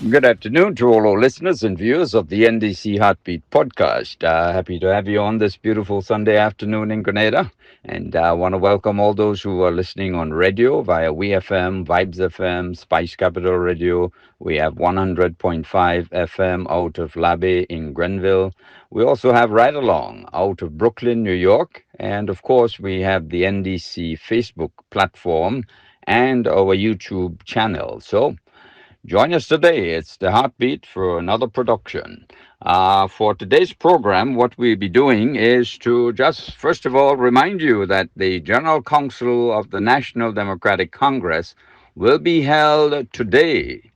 Good afternoon to all our listeners and viewers of the NDC Heartbeat podcast. Happy to have you on this beautiful Sunday afternoon in Grenada. And I want to welcome all those who are listening on radio via WeFM, Vibes FM, Spice Capital Radio. We have 100.5 FM out of Labbe in Grenville. We also have Ride Along out of Brooklyn, New York. And of course, we have the NDC Facebook platform and our YouTube channel. So, join us today. It's the Heartbeat for another production. For today's program, what we'll be doing is to just, first of all, remind you that the General Council of the National Democratic Congress will be held today.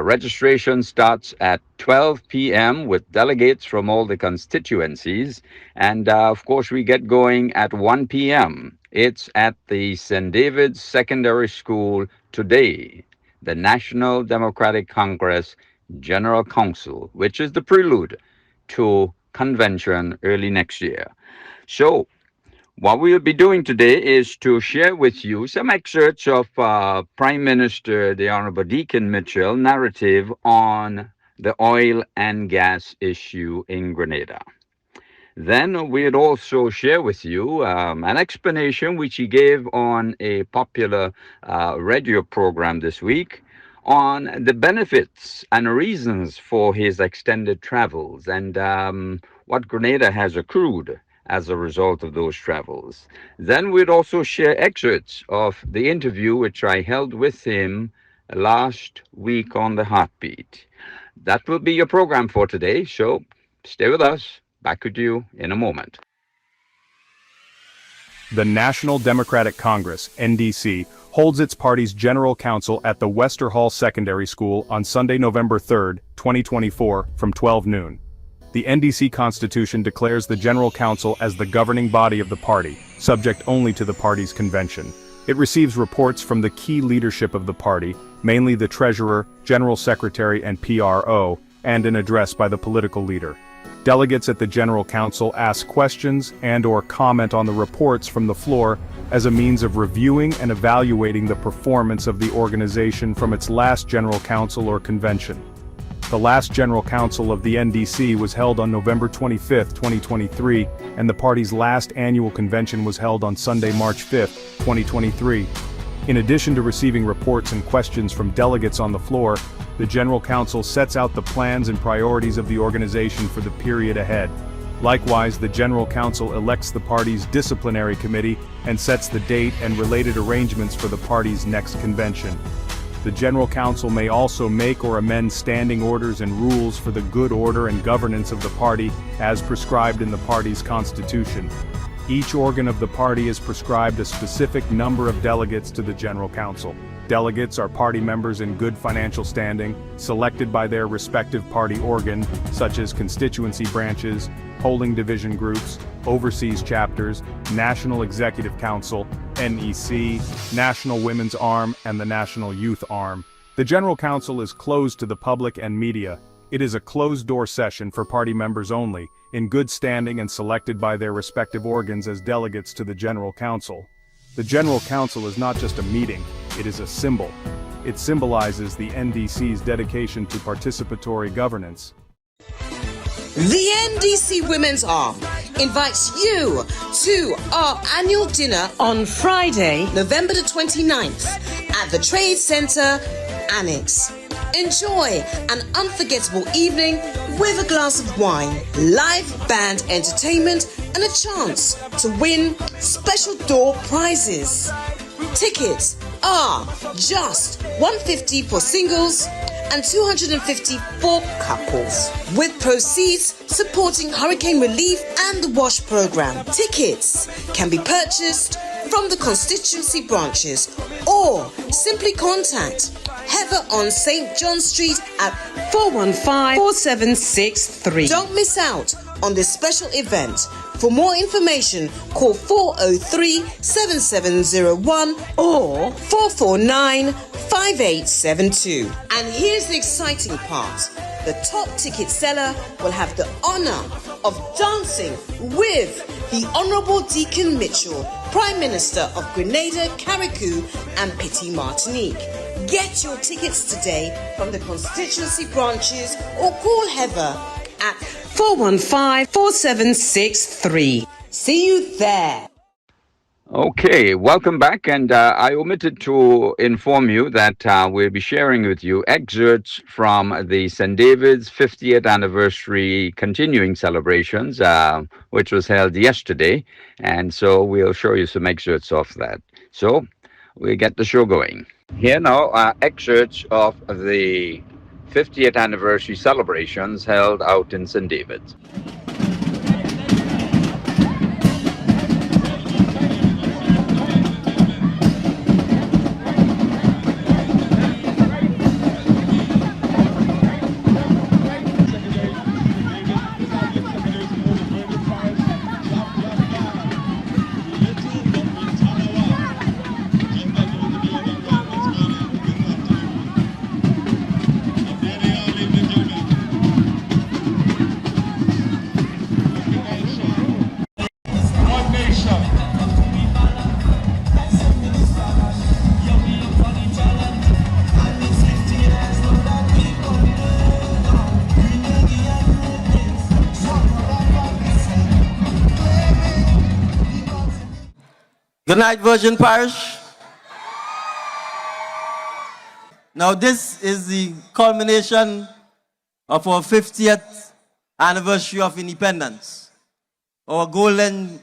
Registration starts at 12 p.m. with delegates from all the constituencies. And of course, we get going at 1 p.m. It's at the St. David's Secondary School today. The National Democratic Congress General Council, which is the prelude to convention early next year. So, what we'll be doing today is to share with you some excerpts of Prime Minister, the Honorable Deacon Mitchell, narrative on the oil and gas issue in Grenada. Then we'd also share with you an explanation which he gave on a popular radio program this week on the benefits and reasons for his extended travels and what Grenada has accrued as a result of those travels. Then we'd also share excerpts of the interview which I held with him last week on the Heartbeat. That will be your program for today, so stay with us. Back with you in a moment. The National Democratic Congress, NDC, holds its party's General Council at the Wester Hall Secondary School on Sunday, November 3, 2024, from 12 noon. The NDC Constitution declares the General Council as the governing body of the party, subject only to the party's convention. It receives reports from the key leadership of the party, mainly the Treasurer, General Secretary, and PRO, and an address by the political leader. Delegates at the General Council ask questions and/or comment on the reports from the floor as a means of reviewing and evaluating the performance of the organization from its last General Council or convention. The last General Council of the NDC was held on November 25, 2023, and the party's last annual convention was held on Sunday, March 5, 2023. In addition to receiving reports and questions from delegates on the floor, the General Council sets out the plans and priorities of the organization for the period ahead. Likewise, the General Council elects the party's disciplinary committee and sets the date and related arrangements for the party's next convention. The General Council may also make or amend standing orders and rules for the good order and governance of the party as prescribed in the party's constitution. Each organ of the party is prescribed a specific number of delegates to the General Council. Delegates are party members in good financial standing, selected by their respective party organ, such as constituency branches, polling division groups, overseas chapters, National Executive Council, NEC, National Women's Arm, and the National Youth Arm. The General Council is closed to the public and media. It is a closed-door session for party members only, in good standing and selected by their respective organs as delegates to the General Council. The General Council is not just a meeting, it is a symbol. It symbolizes the NDC's dedication to participatory governance. The NDC Women's Arm invites you to our annual dinner on Friday, November the 29th at the Trade Center Annex. Enjoy an unforgettable evening with a glass of wine, live band entertainment, and a chance to win special door prizes. Tickets are just $150 for singles and $250 for couples, with proceeds supporting hurricane relief and the WASH program. Tickets can be purchased from the constituency branches or simply contact Heather on St. John Street at 415-4763. Don't miss out on this special event. For more information, call 403-7701 or 449-5872. And here's the exciting part. The top ticket seller will have the honor of dancing with the Honorable Deacon Mitchell, Prime Minister of Grenada, Carriacou, and Petite Martinique. Get your tickets today from the constituency branches or call Heather at 415-4763. See you there. Okay, welcome back. And I omitted to inform you that we'll be sharing with you excerpts from the St. David's 50th anniversary continuing celebrations, which was held yesterday. And so we'll show you some excerpts of that. So we'll get the show going. Here now are excerpts of the 50th anniversary celebrations held out in St. David's. Good night, Virgin Parish. Now, this is the culmination of our 50th anniversary of independence, our golden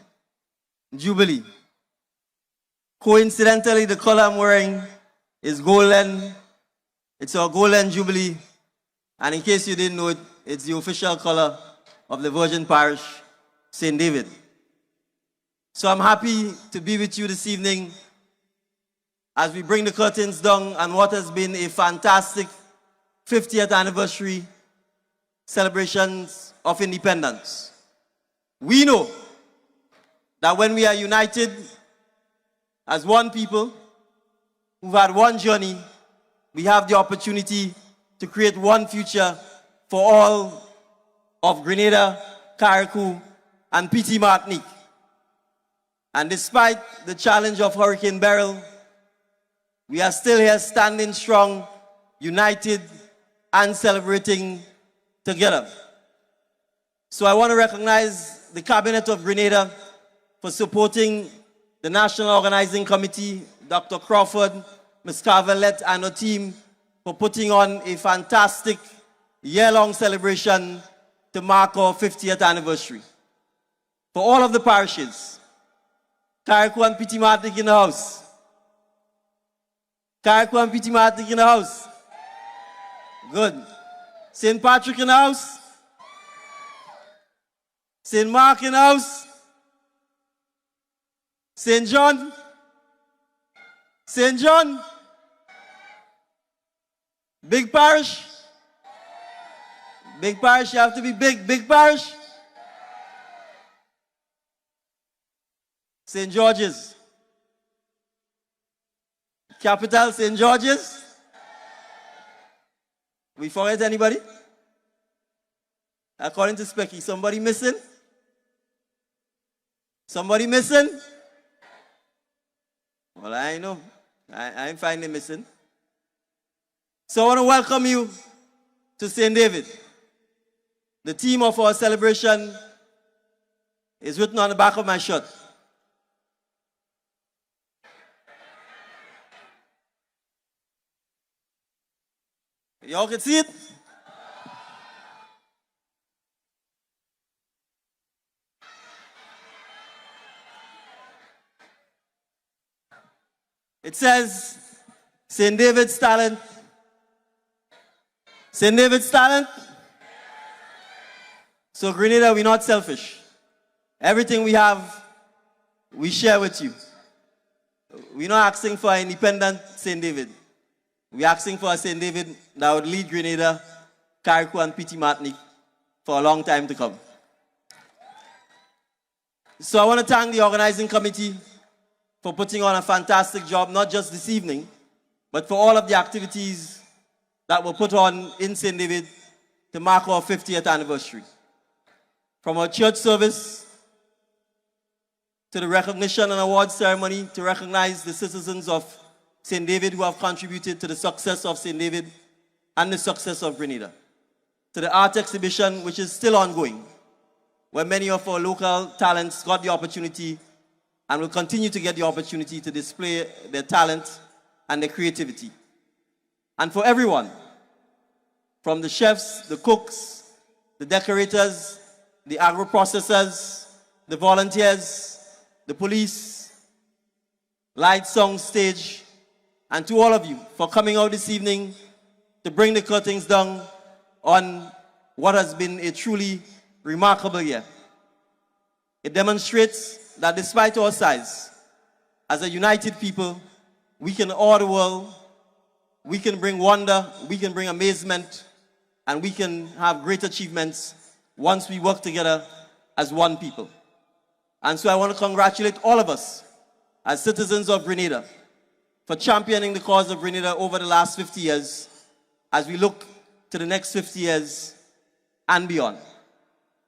jubilee. Coincidentally, the color I'm wearing is golden. It's our golden jubilee. And in case you didn't know it, it's the official color of the Virgin Parish, St. David. So I'm happy to be with you this evening as we bring the curtains down on what has been a fantastic 50th anniversary celebrations of independence. We know that when we are united as one people who've had one journey, we have the opportunity to create one future for all of Grenada, Carriacou, and Petit Martinique. And despite the challenge of Hurricane Beryl, we are still here standing strong, united, and celebrating together. So I want to recognize the Cabinet of Grenada for supporting the National Organizing Committee, Dr. Crawford, Ms. Carvalette, and her team for putting on a fantastic year-long celebration to mark our 50th anniversary. For all of the parishes, Carriacou and Petit Martinique in the house. Carriacou and Petit Martinique in the house. Good. St. Patrick in the house. St. Mark in the house. St. John. St. John. Big parish. Big parish, you have to be big. Big parish. St. George's. Capital, St. George's. We forget anybody? According to Specky, somebody missing? Somebody missing? Well, I know. I ain't finding missing. So I want to welcome you to St. David. The theme of our celebration is written on the back of my shirt. Y'all can see it? It says, St. David's talent. St. David's talent. So Grenada, we're not selfish. Everything we have, we share with you. We're not asking for an independent St. David. We're asking for a St. David that would lead Grenada, Carriacou, and Petit Martinique for a long time to come. So I want to thank the organizing committee for putting on a fantastic job, not just this evening, but for all of the activities that were put on in St. David to mark our 50th anniversary. From our church service to the recognition and award ceremony to recognize the citizens of St. David who have contributed to the success of St. David and the success of Grenada. To the art exhibition, which is still ongoing, where many of our local talents got the opportunity and will continue to get the opportunity to display their talent and their creativity. And for everyone, from the chefs, the cooks, the decorators, the agro-processors, the volunteers, the police, light, song, stage, and to all of you for coming out this evening to bring the curtains down on what has been a truly remarkable year. It demonstrates that despite our size, as a united people, we can awe the world, we can bring wonder, we can bring amazement, and we can have great achievements once we work together as one people. And so I want to congratulate all of us as citizens of Grenada for championing the cause of Grenada over the last 50 years as we look to the next 50 years and beyond.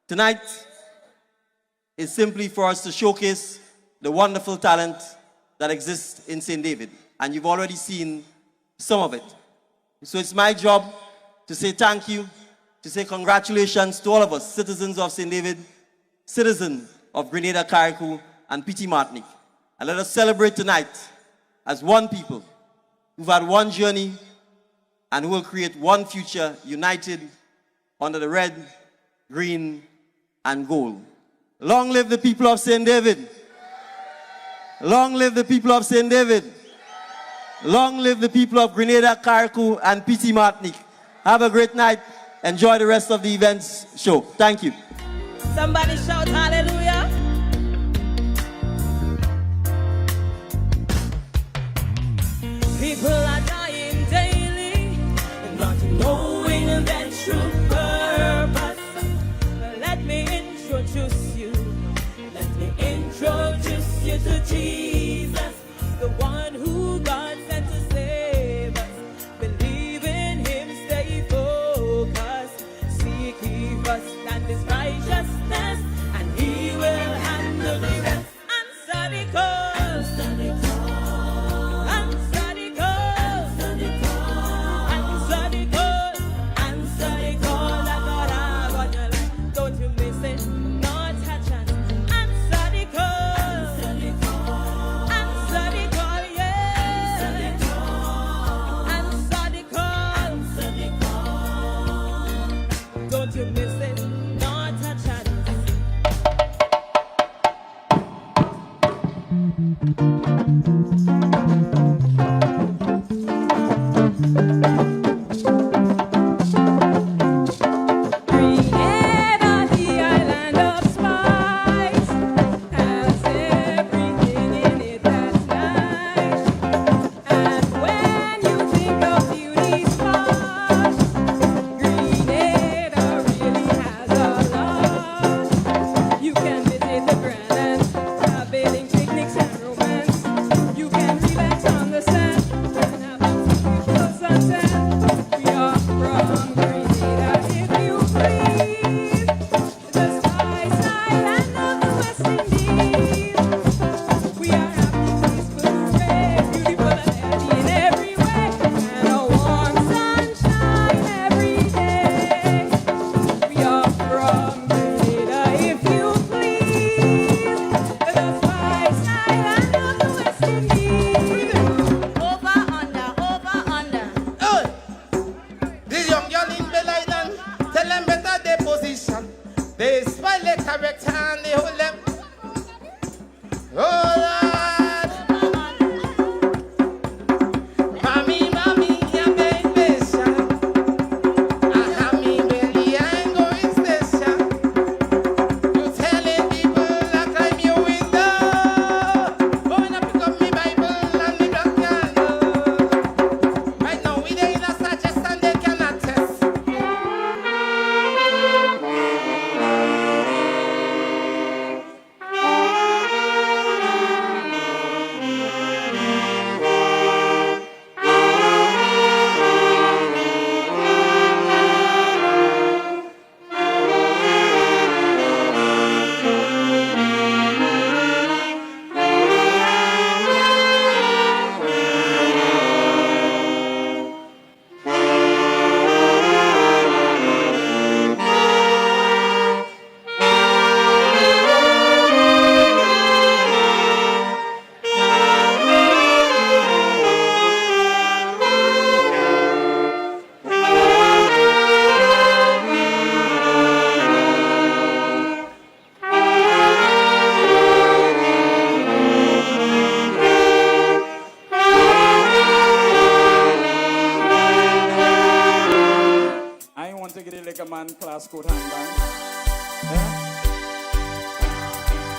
Tonight is simply for us to showcase the wonderful talent that exists in St. David, and you've already seen some of it. So it's my job to say thank you, to say congratulations to all of us, citizens of St. David, citizens of Grenada, Carriacou, and Petit Martinique. And let us celebrate tonight as one people who've had one journey and who will create one future united under the red, green, and gold. Long live the people of St. David. Long live the people of St. David. Long live the people of Grenada, Carriacou, and Petit Martinique. Have a great night. Enjoy the rest of the events show. Thank you. Somebody shout hallelujah. People are dying daily, not knowing their true purpose. Let me introduce you. Let me introduce you to Jesus, the one who God sent to save us. Believe in him, stay focused. Seek ye first and his righteousness, and he will handle the rest. Answer the call. Answer the call. Answer the call. Answer the call. Answer the call that God have on your life. Don't you miss it, not a chance. Answer the call. Answer the call, yeah. Answer the call. Don't you miss it, not a chance. Grenada, the island of spice, has everything in it that's nice. And when you think of beauty spots, Grenada really has a lot. You can visit the Grand and have bathing picnics and romance. You can relax on the sand and have a beautiful sunset. We are from Grenada, if you please, the spice island of the West Indies. We are happy, peaceful, brave, beautiful and healthy in every way, and a warm sunshine every day. We are from Grenada, if you please, the spice island of the West Indies. Over, under, over, under. This young girl in Bel Island, tell them better their position. They spy the character and they hold them. Oh Lord, mommy, mommy, I'm being patient. I have me belly and going station. You telling people I climb your window. Going to pick up me Bible and me black candle. Right now we dey in a suggest and they cannot test.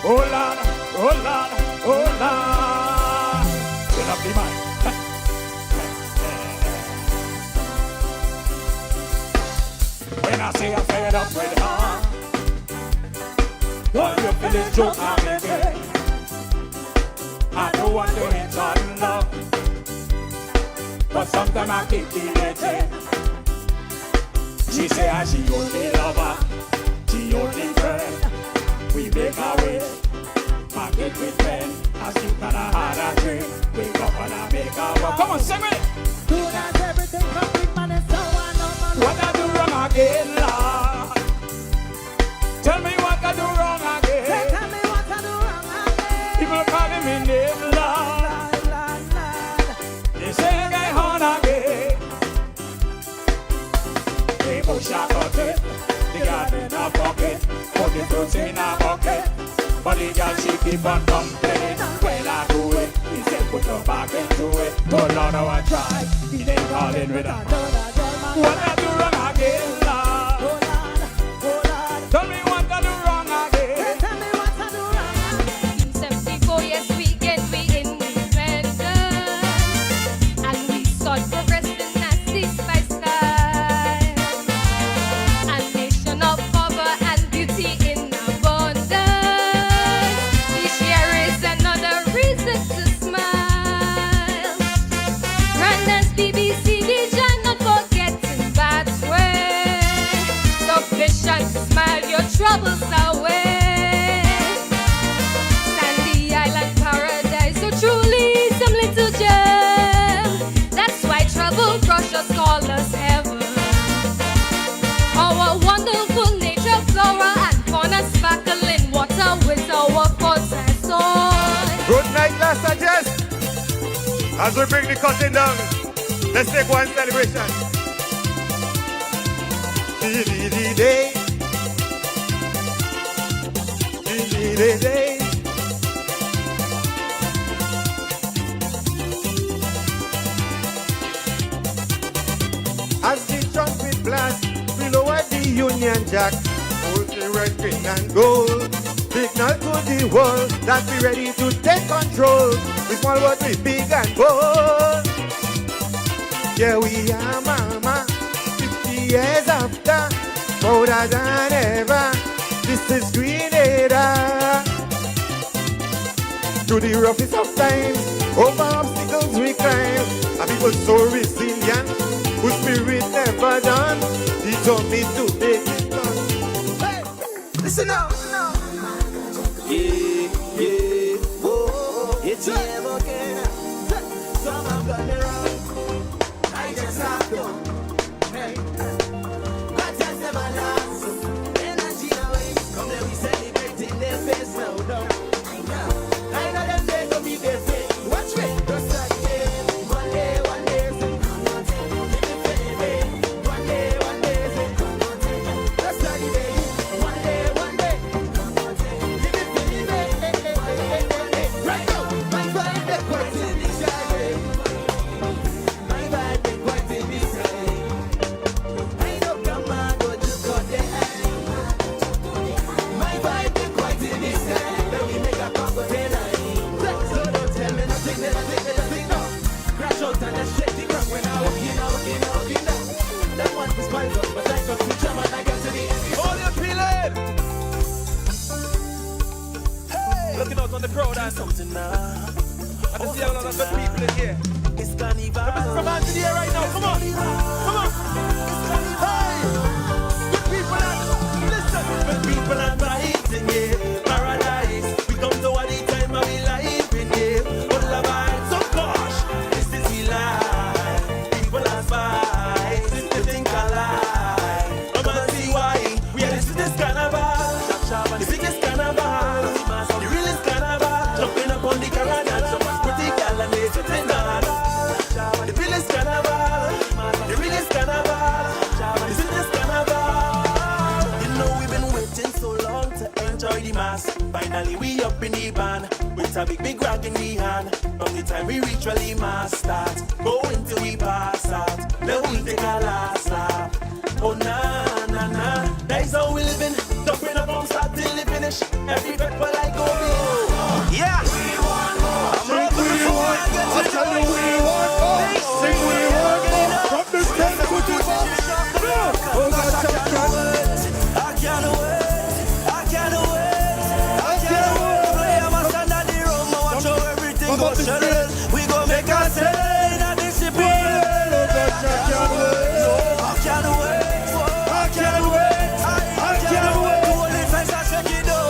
Oh Lord, oh Lord, oh Lord. Turn up the mic. When I say I'm fed up with her, all you feel is joke I'm making. I don't want to hit on love, but sometimes I keep debating. She say she only lover, she only friend. We make our way, market with men. As you can have a drink, wake up and I make our way. Come on, sing it. Do not everything complete, man, and so on, no man. What I do wrong again, Lord? Tell me what I do wrong again. Tell me what I do wrong again. People calling me name, Lord. Lord, Lord. They say I on again. They push a button, the garden in a pocket, put the fruits in a bucket. But the girl she keep on complaining. When I do it, he said put your back into it. Oh Lord, how I try, he ain't calling with a. What I do wrong again, Lord? Tell me what I do wrong again. Tell me what I do wrong again. 74, yes, we get we independent. And we start progressing as this by style. A nation of power and beauty in abundance. Each year is another reason to smile. Brandon's BBC vision, not forgetting that's way. Sufficient to smile your troubles away. Sandy Island paradise, so truly some little gem. That's why trouble crushers call us heaven. Our wonderful nature, flora and fauna, sparkling water with our force and soil. Good night, Las Angeles. As we bring the curtain down, let's take one celebration. Day. As the trumpet blast, we lower the Union Jack. Hold the red, green and gold. Signal to the world that we ready to take control. We small but we big and bold. Yeah, we are mama, 50 years after, prouder than ever. This is Grenada. Through the roughest of times, over obstacles we climb. And people so resilient, whose spirit never done. He told me to make it done. Hey, listen up. Yeah, whoa, it's never again. Some have got me wrong. I just have to. Hey, but that's never last. Energy away. Come let me celebrate in their face now. I know them they go be their face. Watch me, just like this. One day, say, one day, say, just like this. One day, right now, my vibe they quite in this side. My vibe they quite in this side. I know come on, go to cut the eye. My vibe they quite in this side. Then we make a combo tonight. So don't tell me nothing, no. Crash out and then shake the ground when I walk in. That one is my love, but I got to jam and I got to the end. All you feeling? Looking out on the crowd and something now. I can see a lot of good people in here. It's carnival. Coming from out here right now. Come on. Hey, good people and listen. Good people and vibes in here. Paradise. We come to what the time of we life in here. But love vibes, so gosh, this is we life. People and vibes, this the thing alive. I'm gonna see why we are this carnival. The biggest carnival. The realest carnival. Jumping up on the caravan. So much pretty gal and they sitting down. The realest carnival. The realest carnival. The biggest carnival. You know we've been waiting so long to enjoy the mass. Finally we up in the van with a big rock in the hand. From the time we reach really mass start, go until we pass out. Then we take our last lap. Oh na, that is how we living. Jumping up from start till the finish. Every breath while I go. go shell it. We go make a say in a discipline. I can't wait. I can't wait. I can't wait. To hold it fence and shake it down.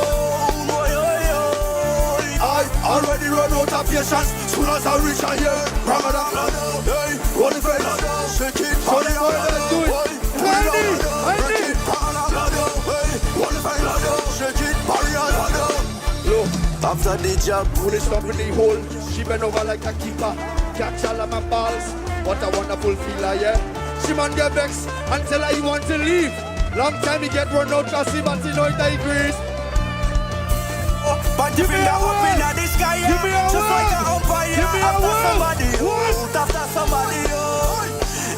I already run out of patience. Soon as I reach a year, Ramadan. Hey, hold it fence. Shake it. Hold it fence. After the job, Put it up in the hole. She bend over like a keeper. Catch all of my balls. What a wonderful feeler, yeah. She man get vexed until I want to leave. Long time he get run out cause he but he know it agrees. but if you up in the sky, yeah, just like an umpire. After somebody, after somebody,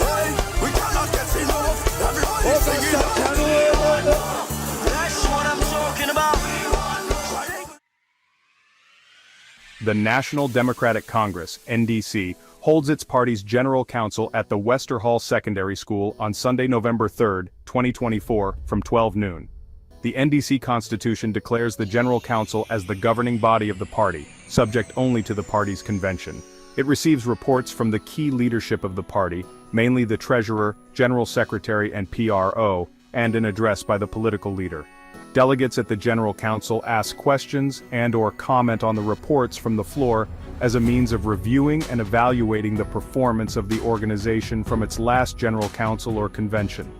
hey, we cannot get enough. Everybody singing up. That's what I'm talking about. The National Democratic Congress, NDC, holds its party's General Council at the Wester Hall Secondary School on Sunday, November 3, 2024, from 12 noon. The NDC Constitution declares the General Council as the governing body of the party, subject only to the party's convention. It receives reports from the key leadership of the party, mainly the Treasurer, General Secretary and PRO, and an address by the political leader. Delegates at the General Council ask questions and/or comment on the reports from the floor as a means of reviewing and evaluating the performance of the organization from its last General Council or convention.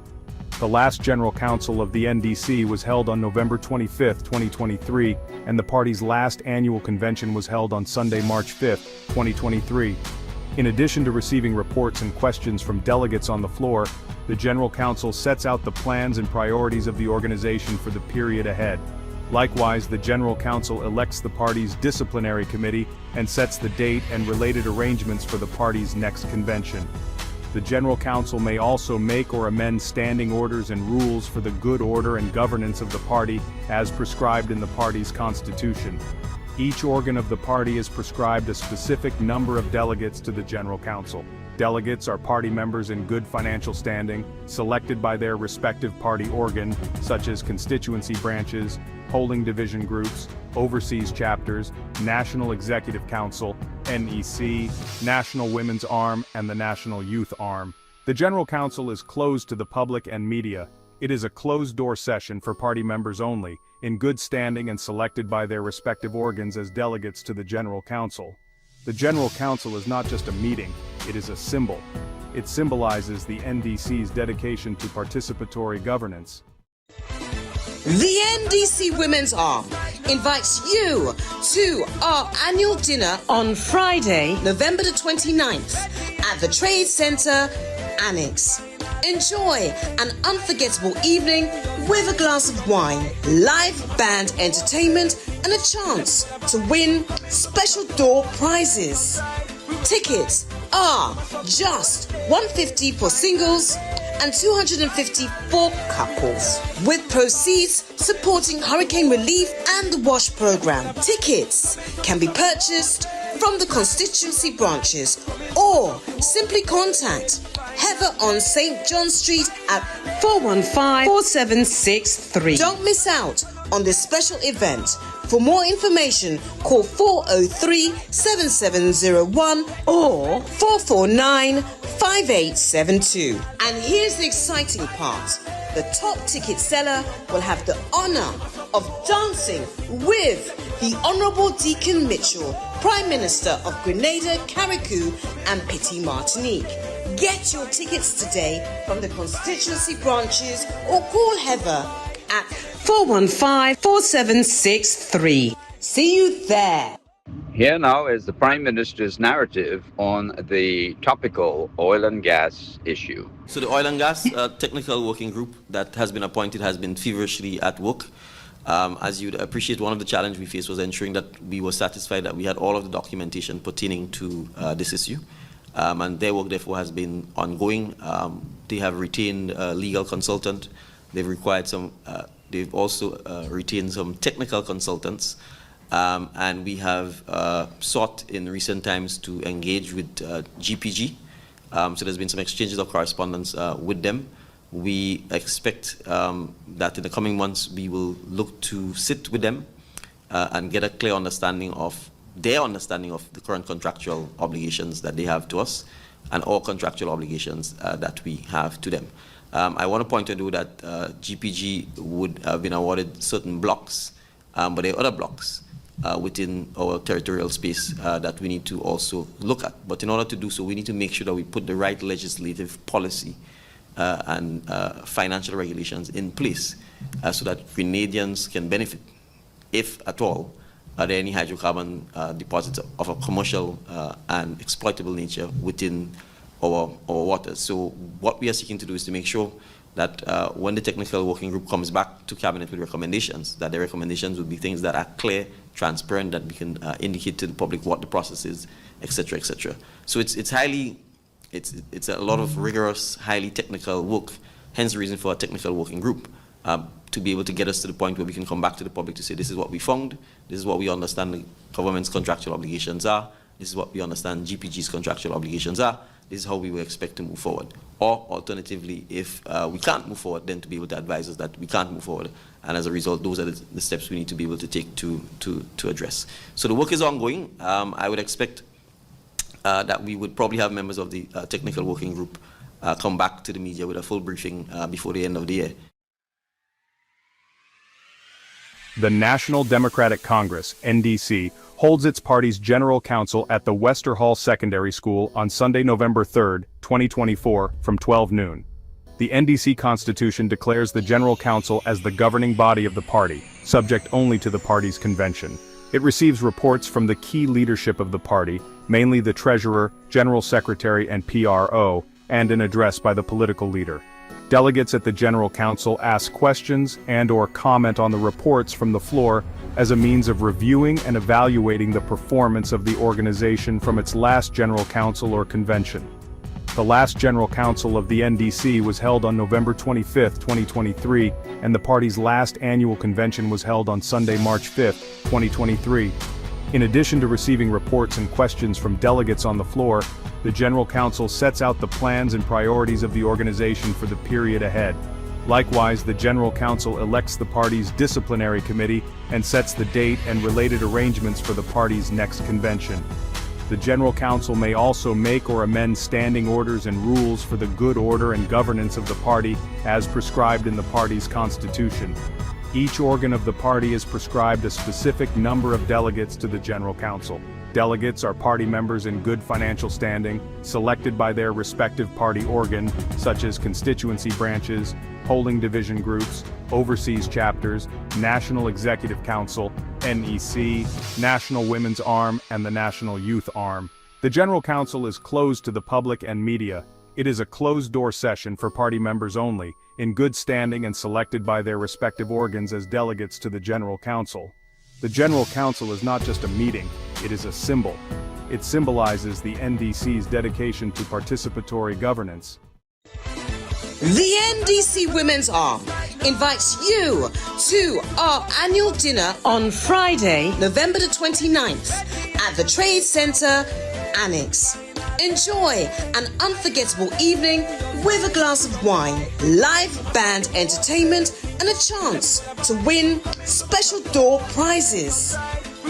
The last General Council of the NDC was held on November 25, 2023, and the party's last annual convention was held on Sunday, March 5, 2023. In addition to receiving reports and questions from delegates on the floor, the General Council sets out the plans and priorities of the organization for the period ahead. Likewise, the General Council elects the party's disciplinary committee and sets the date and related arrangements for the party's next convention. The General Council may also make or amend standing orders and rules for the good order and governance of the party as prescribed in the party's constitution. Each organ of the party is prescribed a specific number of delegates to the General Council. Delegates are party members in good financial standing, selected by their respective party organ, such as constituency branches, polling division groups, overseas chapters, National Executive Council, NEC, National Women's Arm, and the National Youth Arm. The General Council is closed to the public and media. It is a closed-door session for party members only, in good standing and selected by their respective organs as delegates to the General Council. The General Council is not just a meeting, it is a symbol. It symbolizes the NDC's dedication to participatory governance. The NDC Women's Arm invites you to our annual dinner on Friday, November the 29th at the Trade Center Annex. Enjoy an unforgettable evening with a glass of wine, live band entertainment, and a chance to win special door prizes. Tickets are just $150 for singles and $250 for couples, with proceeds supporting hurricane relief and the WASH program. Tickets can be purchased from the constituency branches or simply contact Heather on St. John Street at 415-4763. Don't miss out on this special event. For more information, call 403-7701 or 449-5872. And here's the exciting part. The top ticket seller will have the honor of dancing with the Honorable Deacon Mitchell, Prime Minister of Grenada, Carriacou and Petit Martinique. Get your tickets today from the constituency branches or call Heather at 415-4763. See you there. Here now is the Prime Minister's narrative on the topical oil and gas issue. So the oil and gas technical working group that has been appointed has been feverishly at work. As you'd appreciate, one of the challenges we faced was ensuring that we were satisfied that we had all of the documentation pertaining to this issue. And their work, therefore, has been ongoing. They have retained a legal consultant. They've required some. They've also retained some technical consultants. And we have sought in recent times to engage with GPG. So there's been some exchanges of correspondence with them. We expect that in the coming months we will look to sit with them and get a clear understanding of their understanding of the current contractual obligations that they have to us and all contractual obligations that we have to them. I want to point out that GPG would have been awarded certain blocks, but there are other blocks within our territorial space that we need to also look at. But in order to do so, we need to make sure that we put the right legislative policy and financial regulations in place so that Grenadians can benefit, if at all, are there any hydrocarbon deposits of a commercial and exploitable nature within our waters. So what we are seeking to do is to make sure that when the technical working group comes back to Cabinet with recommendations, that the recommendations will be things that are clear, transparent, that we can indicate to the public what the process is, etc., etc. So it's a lot of rigorous, highly technical work, hence the reason for a technical working group, to be able to get us to the point where we can come back to the public to say, this is what we found, this is what we understand the government's contractual obligations are, this is what we understand GPG's contractual obligations are, this is how we will expect to move forward. Or alternatively, if we can't move forward, then to be able to advise us that we can't move forward. And as a result, those are the steps we need to be able to take to address. So the work is ongoing. I would expect that we would probably have members of the technical working group come back to the media with a full briefing before the end of the year. The National Democratic Congress, NDC, holds its party's General Council at the Wester Hall Secondary School on Sunday, November 3, 2024, from 12 noon. The NDC Constitution declares the General Council as the governing body of the party, subject only to the party's convention. It receives reports from the key leadership of the party, mainly the Treasurer, General Secretary, and PRO, and an address by the political leader. Delegates at the General Council ask questions and/or comment on the reports from the floor as a means of reviewing and evaluating the performance of the organization from its last General Council or convention. The last General Council of the NDC was held on November 25, 2023, and the party's last annual convention was held on Sunday, March 5, 2023. In addition to receiving reports and questions from delegates on the floor, the General Council sets out the plans and priorities of the organization for the period ahead. Likewise, the General Council elects the party's disciplinary committee and sets the date and related arrangements for the party's next convention. The General Council may also make or amend standing orders and rules for the good order and governance of the party as prescribed in the party's constitution. Each organ of the party is prescribed a specific number of delegates to the General Council. Delegates are party members in good financial standing, selected by their respective party organ, such as constituency branches, polling division groups, overseas chapters, National Executive Council, NEC, National Women's Arm, and the National Youth Arm. The General Council is closed to the public and media. It is a closed-door session for party members only, in good standing and selected by their respective organs as delegates to the General Council. The General Council is not just a meeting, it is a symbol. It symbolizes the NDC's dedication to participatory governance. The NDC Women's Arm invites you to our annual dinner on Friday, November the 29th at the Trade Center Annex. Enjoy an unforgettable evening with a glass of wine, live band entertainment, and a chance to win special door prizes.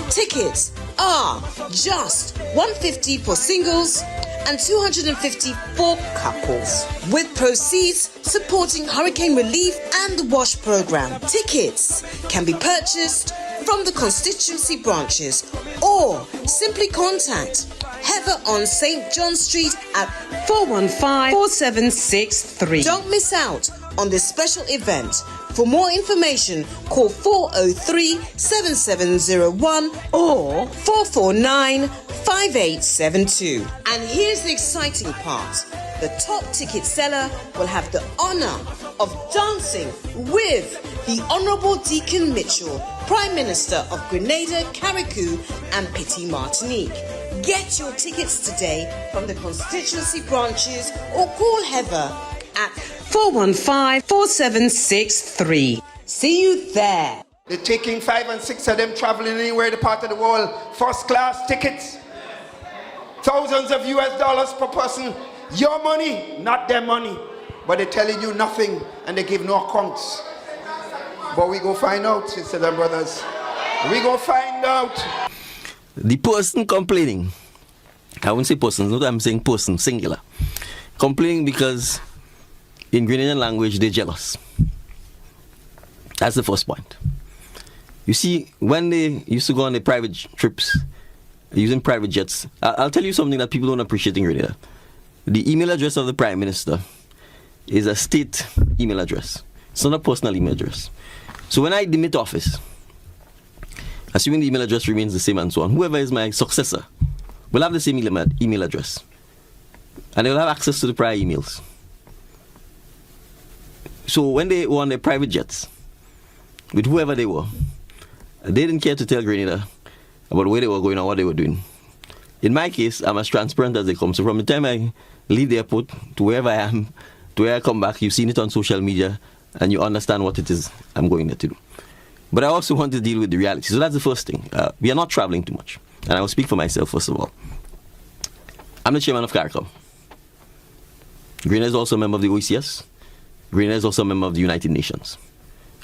Tickets are just $150 for singles and $250 for couples, with proceeds supporting hurricane relief and the WASH program. Tickets can be purchased from the constituency branches or simply contact Heather on St. John Street at 415-4763. Don't miss out on this special event. For more information, call 403-7701 or 449-5872. And here's the exciting part. The top ticket seller will have the honor of dancing with the Honorable Deacon Mitchell, Prime Minister of Grenada, Carriacou and Petit Martinique. Get your tickets today from the constituency branches or call Heather at 415-4763. See you there. They're taking 5 and 6 of them traveling anywhere the part of the world, first class tickets. Thousands of US dollars per person. Your money, not their money. But they're telling you nothing and they give no accounts. But we go find out, sisters and brothers. We go find out. The person complaining, I won't say persons, no, I'm saying person, singular. Complaining because in Grenadian language, they're jealous. That's the first point. You see, when they used to go on their private trips, using private jets, I'll tell you something that people don't appreciate in Grenada. The email address of the Prime Minister is a state email address. It's not a personal email address. So when I demit office, assuming the email address remains the same and so on, whoever is my successor will have the same email address. And they will have access to the prior emails. So when they were on their private jets, with whoever they were, they didn't care to tell Grenada about where they were going or what they were doing. In my case, I'm as transparent as they come. So from the time I leave the airport to wherever I am, to where I come back, you've seen it on social media, and you understand what it is I'm going there to do. But I also want to deal with the reality. So that's the first thing. We are not traveling too much. And I will speak for myself, first of all. I'm the chairman of CARICOM. Grenada is also a member of the OECS. Grenada is also a member of the United Nations.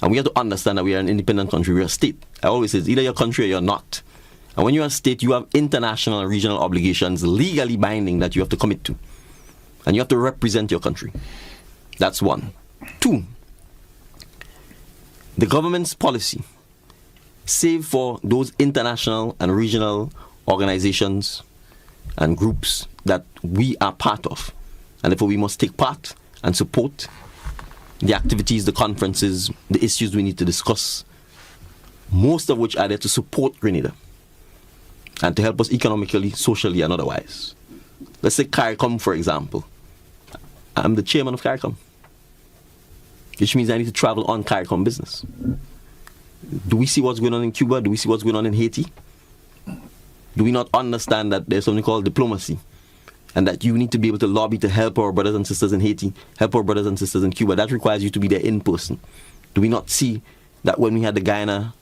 And we have to understand that we are an independent country. We are a state. I always say, it's either you're a country or you're not. And when you're a state, you have international and regional obligations, legally binding, that you have to commit to. And you have to represent your country. That's one. Two, the government's policy, save for those international and regional organizations and groups that we are part of. And therefore we must take part and support the activities, the conferences, the issues we need to discuss, most of which are there to support Grenada and to help us economically, socially, and otherwise. Let's say CARICOM, for example. I'm the chairman of CARICOM, which means I need to travel on CARICOM business. Do we see what's going on in Cuba? Do we see what's going on in Haiti? Do we not understand that there's something called diplomacy? And that you need to be able to lobby to help our brothers and sisters in Haiti, help our brothers and sisters in Cuba. That requires you to be there in person. Do we not see that when we had the Guyana,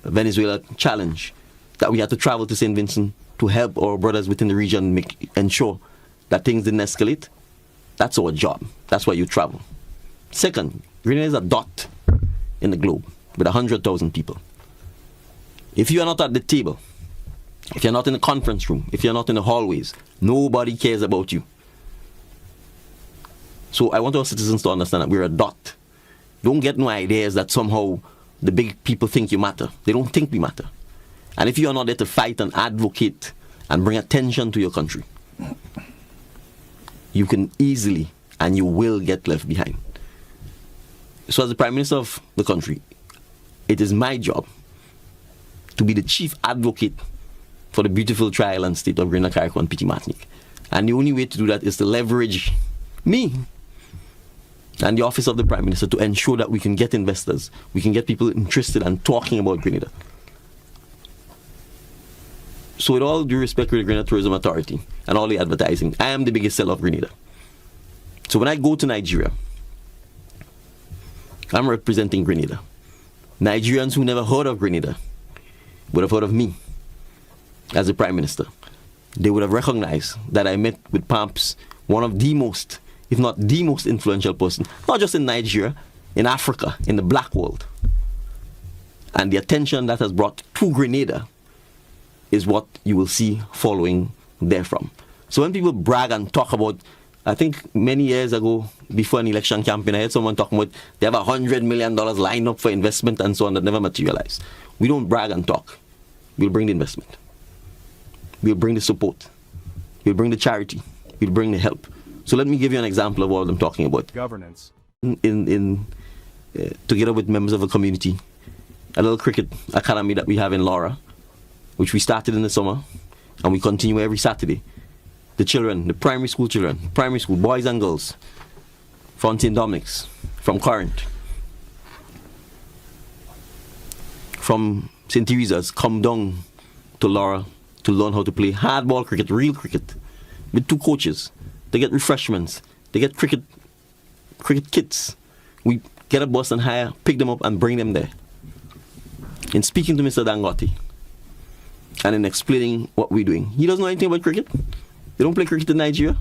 Venezuela challenge, that we had to travel to St. Vincent to help our brothers within the region ensure that things didn't escalate? That's our job. That's why you travel. Second, Grenada is a dot in the globe with 100,000 people. If you are not at the table, if you're not in the conference room, if you're not in the hallways, nobody cares about you. So I want our citizens to understand that we're a dot. Don't get no ideas that somehow the big people think you matter. They don't think we matter. And if you are not there to fight and advocate and bring attention to your country, you can easily and you will get left behind. So as the Prime Minister of the country, it is my job to be the chief advocate for the beautiful tri-island state of Grenada, CARICOM, and Petit Martinique. And the only way to do that is to leverage me and the office of the Prime Minister to ensure that we can get investors, we can get people interested and talking about Grenada. So with all due respect to the Grenada Tourism Authority and all the advertising, I am the biggest seller of Grenada. So when I go to Nigeria, I'm representing Grenada. Nigerians who never heard of Grenada would have heard of me as the Prime Minister. They would have recognized that I met with perhaps one of the most, if not the most influential person, not just in Nigeria, in Africa, in the black world. And the attention that has brought to Grenada is what you will see following therefrom. So when people brag and talk about, I think many years ago, before an election campaign, I heard someone talking about they have $100 million lined up for investment and so on that never materialized. We don't brag and talk. We'll bring the investment. We'll bring the support. We'll bring the charity. We'll bring the help. So let me give you an example of what I'm talking about. Governance. Together with members of the community, a little cricket academy that we have in Laura, which we started in the summer, and we continue every Saturday. The children, the primary school children, primary school, boys and girls, from St. Dominic's, from Corinth, from St. Teresa's, come down to Laura to learn how to play hardball cricket, real cricket, with 2 coaches. They get refreshments. They get cricket kits. We get a bus and hire, pick them up and bring them there. In speaking to Mr. Dangote and in explaining what we're doing, he doesn't know anything about cricket. They don't play cricket in Nigeria.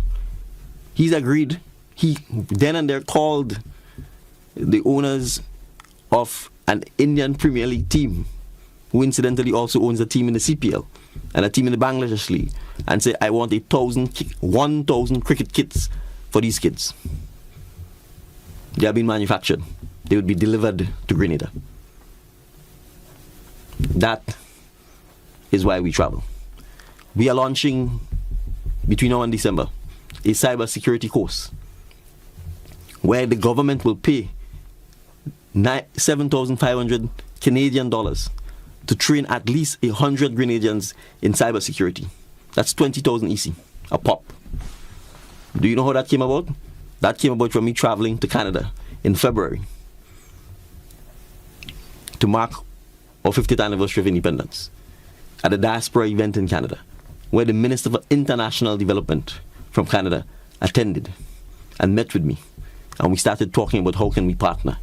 He's agreed. He then and there called the owners of an Indian Premier League team who incidentally also owns a team in the CPL and a team in the Bangladesh League, and say, I want 1,000 cricket kits for these kids. They are being manufactured. They would be delivered to Grenada. That is why we travel. We are launching, between now and December, a cyber security course where the government will pay 7,500 Canadian dollars to train at least 100 Grenadians in cyber security. That's 20,000 EC, a pop. Do you know how that came about? That came about from me traveling to Canada in February to mark our 50th anniversary of independence at a diaspora event in Canada, where the Minister for International Development from Canada attended and met with me. And we started talking about how can we partner.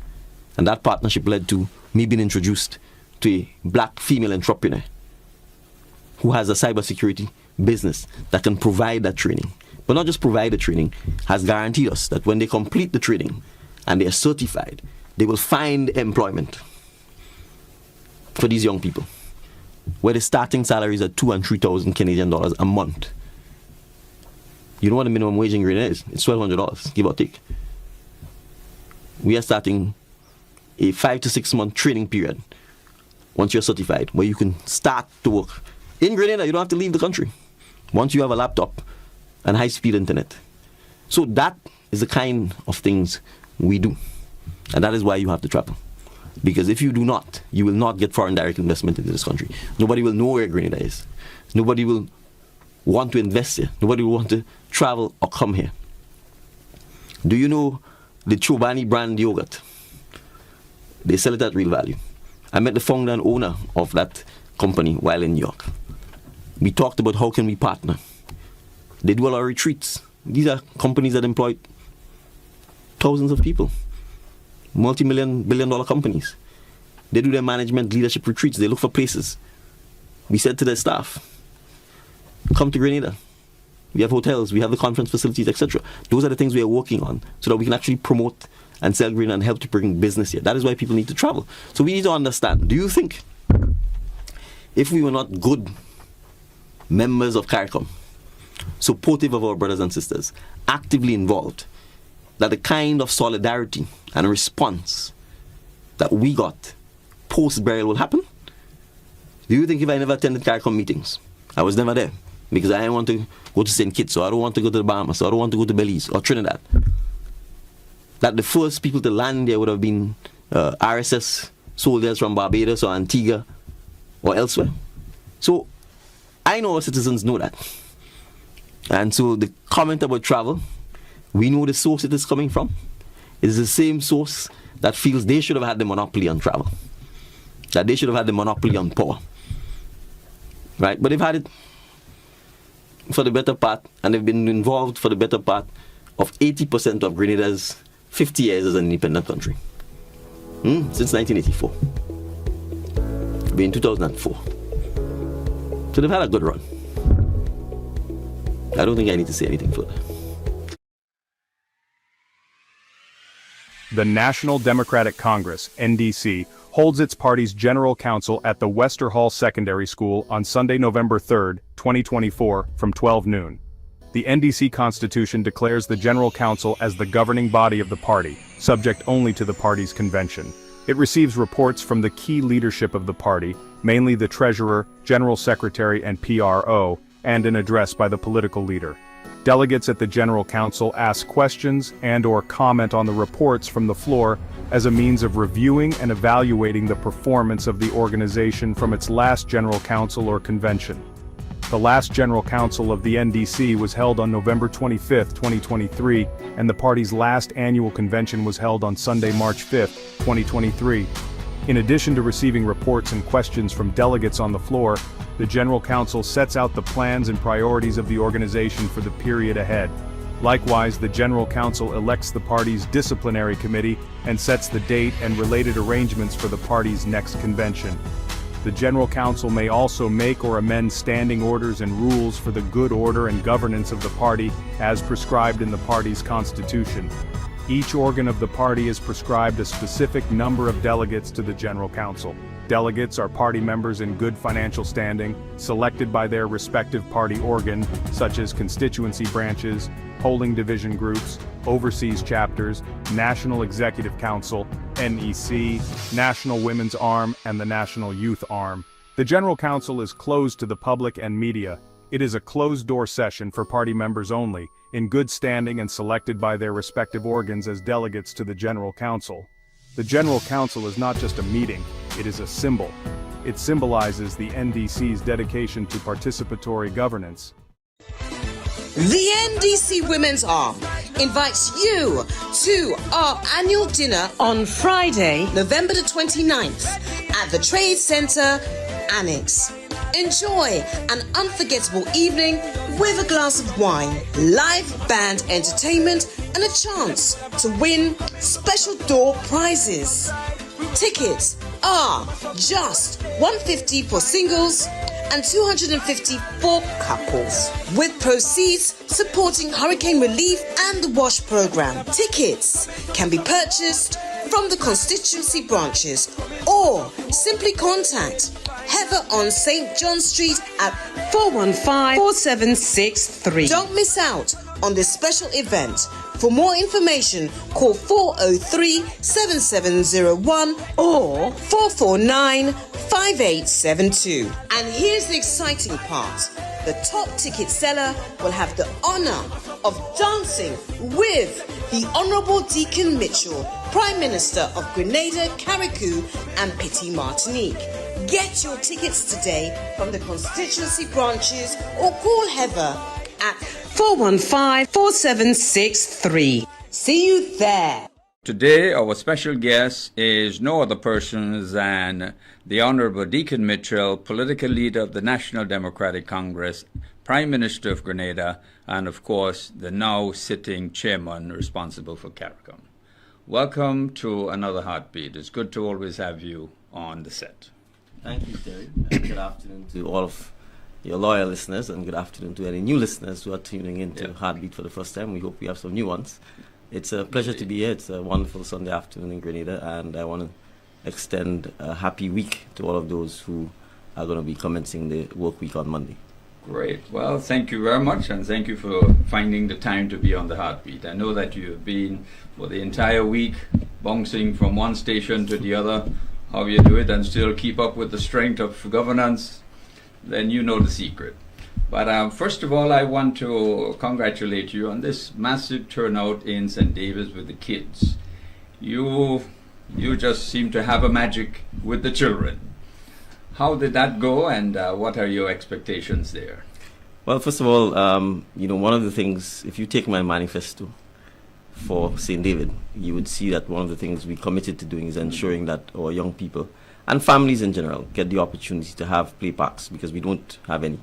And that partnership led to me being introduced to a black female entrepreneur who has a cybersecurity business that can provide that training. But not just provide the training, has guaranteed us that when they complete the training and they are certified, they will find employment for these young people, where the starting salaries are 2,000 and 3,000 Canadian dollars a month. You know what the minimum wage in Grenada is? It's $1,200, give or take. We are starting a 5 to 6 month training period once you're certified, where you can start to work. In Grenada, you don't have to leave the country once you have a laptop and high-speed internet. So that is the kind of things we do. And that is why you have to travel. Because if you do not, you will not get foreign direct investment into this country. Nobody will know where Grenada is. Nobody will want to invest here. Nobody will want to travel or come here. Do you know the Chobani brand yogurt? They sell it at real value. I met the founder and owner of that company while in New York. We talked about how can we partner. They do a lot of retreats. These are companies that employ thousands of people. Multi-million, billion-dollar companies. They do their management leadership retreats. They look for places. We said to their staff, come to Grenada. We have hotels, we have the conference facilities, etc. Those are the things we are working on so that we can actually promote and sell Grenada and help to bring business here. That is why people need to travel. So we need to understand, do you think if we were not good members of CARICOM, supportive of our brothers and sisters, actively involved, that the kind of solidarity and response that we got post-burial will happen? Do you think if I never attended CARICOM meetings, I was never there because I didn't want to go to St. Kitts, or I don't want to go to the Bahamas, or I don't want to go to Belize or Trinidad, that the first people to land there would have been RSS soldiers from Barbados or Antigua or elsewhere? So I know our citizens know that. And so the comment about travel, we know the source it is coming from. It is the same source that feels they should have had the monopoly on travel, that they should have had the monopoly on power. Right? But they've had it for the better part, and they've been involved for the better part of 80% of Grenada's 50 years as an independent country. Since 1984. We're in 2004. So they've had a good run. I don't think I need to say anything further. The National Democratic Congress, NDC, holds its party's General Council at the Wester Hall Secondary School on Sunday, November 3, 2024, from 12 noon. The NDC Constitution declares the General Council as the governing body of the party, subject only to the party's convention. It receives reports from the key leadership of the party, mainly the Treasurer, General Secretary, and PRO, and an address by the political leader. Delegates at the General Council ask questions and/or comment on the reports from the floor as a means of reviewing and evaluating the performance of the organization from its last General Council or convention. The last General Council of the NDC was held on November 25, 2023, and the party's last annual convention was held on Sunday, March 5, 2023. In addition to receiving reports and questions from delegates on the floor, the General Council sets out the plans and priorities of the organization for the period ahead. Likewise, the General Council elects the party's disciplinary committee and sets the date and related arrangements for the party's next convention. The General Council may also make or amend standing orders and rules for the good order and governance of the party as prescribed in the party's constitution. Each organ of the party is prescribed a specific number of delegates to the General Council. Delegates are party members in good financial standing, selected by their respective party organ, such as constituency branches, polling division groups, overseas chapters, National Executive Council, NEC, National Women's Arm, and the National Youth Arm. The General Council is closed to the public and media. It is a closed-door session for party members only, in good standing and selected by their respective organs as delegates to the General Council. The General Council is not just a meeting, it is a symbol. It symbolizes the NDC's dedication to participatory governance. The NDC Women's Arm invites you to our annual dinner on Friday, November the 29th at the Trade Center Annex. Enjoy an unforgettable evening with a glass of wine, live band entertainment, and a chance to win special door prizes. Tickets are just $150 for singles and $250 for couples, with proceeds supporting hurricane relief and the WASH program. Tickets can be purchased from the constituency branches or simply contact Heather on St. John Street at 415-4763. Don't miss out on this special event. For more information, call 403-7701 or 449-5872. And here's the exciting part. The top ticket seller will have the honor of dancing with the Honorable Deacon Mitchell, Prime Minister of Grenada, Carriacou and Petit Martinique. Get your tickets today from the constituency branches or call Heather at 415-4763. See you there. Today, our special guest is no other person than the Honorable Deacon Mitchell, political leader of the National Democratic Congress, Prime Minister of Grenada, and of course, the now sitting chairman responsible for CARICOM. Welcome to another Heartbeat. It's good to always have you on the set. Thank you, Terry. And good afternoon to all of your loyal listeners, and good afternoon to any new listeners who are tuning in to Heartbeat for the first time. We hope we have some new ones. It's a pleasure to be here. It's a wonderful Sunday afternoon in Grenada, and I want to extend a happy week to all of those who are going to be commencing the work week on Monday. Great. Well, thank you very much, and thank you for finding the time to be on the Heartbeat. I know that you have been for the entire week bouncing from one station to the other. How you do it and still keep up with the strength of governance, then you know the secret. But first of all, I want to congratulate you on this massive turnout in St. David's with the kids. You just seem to have a magic with the children. How did that go, and what are your expectations there? Well, first of all, one of the things, if you take my manifesto for St. David, you would see that one of the things we committed to doing is ensuring that our young people and families in general get the opportunity to have play parks, because we don't have any,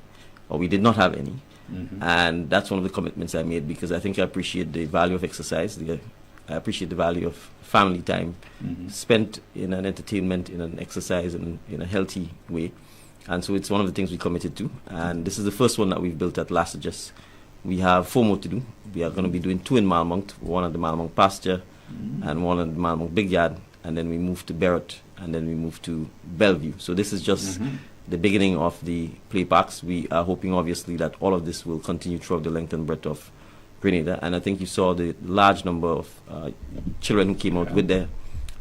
or we did not have any. Mm-hmm. And that's one of the commitments I made, because I think I appreciate the value of exercise. I appreciate the value of family time spent in an entertainment, in an exercise, and in a healthy way. And so it's one of the things we committed to. And this is the first one that we've built at Lasajas. We have 4 more to do. We are going to be doing 2 in Malmont, one at the Malmont Pasture and one at the Malmont Big Yard, and then we move to Barrett, and then we move to Bellevue. So this is just the beginning of the play parks. We are hoping, obviously, that all of this will continue throughout the length and breadth of Grenada. And I think you saw the large number of children who came out with their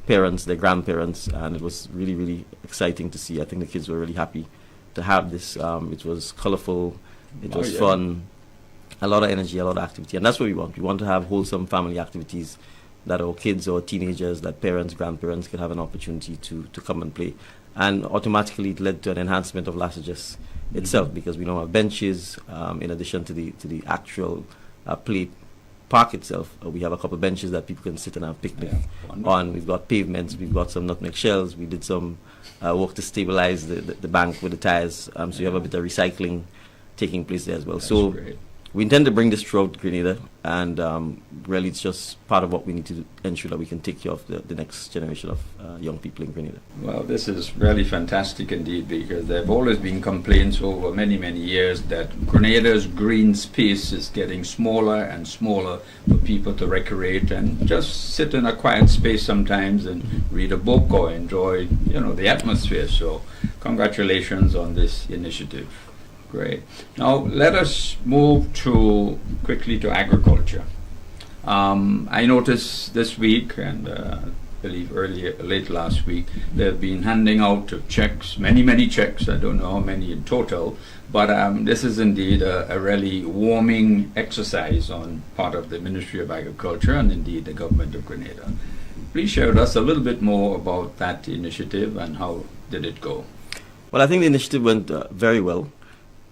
parents, their grandparents, and it was really, really exciting to see. I think the kids were really happy to have this. It was colorful, it was fun, a lot of energy, a lot of activity, and that's what we want. We want to have wholesome family activities that our kids or teenagers, that parents, grandparents can have an opportunity to come and play. And automatically it led to an enhancement of Lasajas itself, because we now have benches in addition to the actual play park itself. We have a couple of benches that people can sit and have picnic on. We've got pavements, we've got some nutmeg shells, we did some work to stabilize the bank with the tires, so you have a bit of recycling taking place there as well. That's so great. we intend to bring this throughout Grenada, and really it's just part of what we need to ensure that we can take care of the next generation of young people in Grenada. Well, this is really fantastic indeed, because there have always been complaints over many, many years that Grenada's green space is getting smaller and smaller for people to recreate and just sit in a quiet space sometimes and read a book or enjoy, the atmosphere. So congratulations on this initiative. Great. Now let us move quickly to agriculture. I noticed this week, and I believe late last week, they've been handing out checks, many checks. I don't know how many in total, but this is indeed a really warming exercise on part of the Ministry of Agriculture and indeed the government of Grenada. Please share with us a little bit more about that initiative and how did it go? Well, I think the initiative went very well.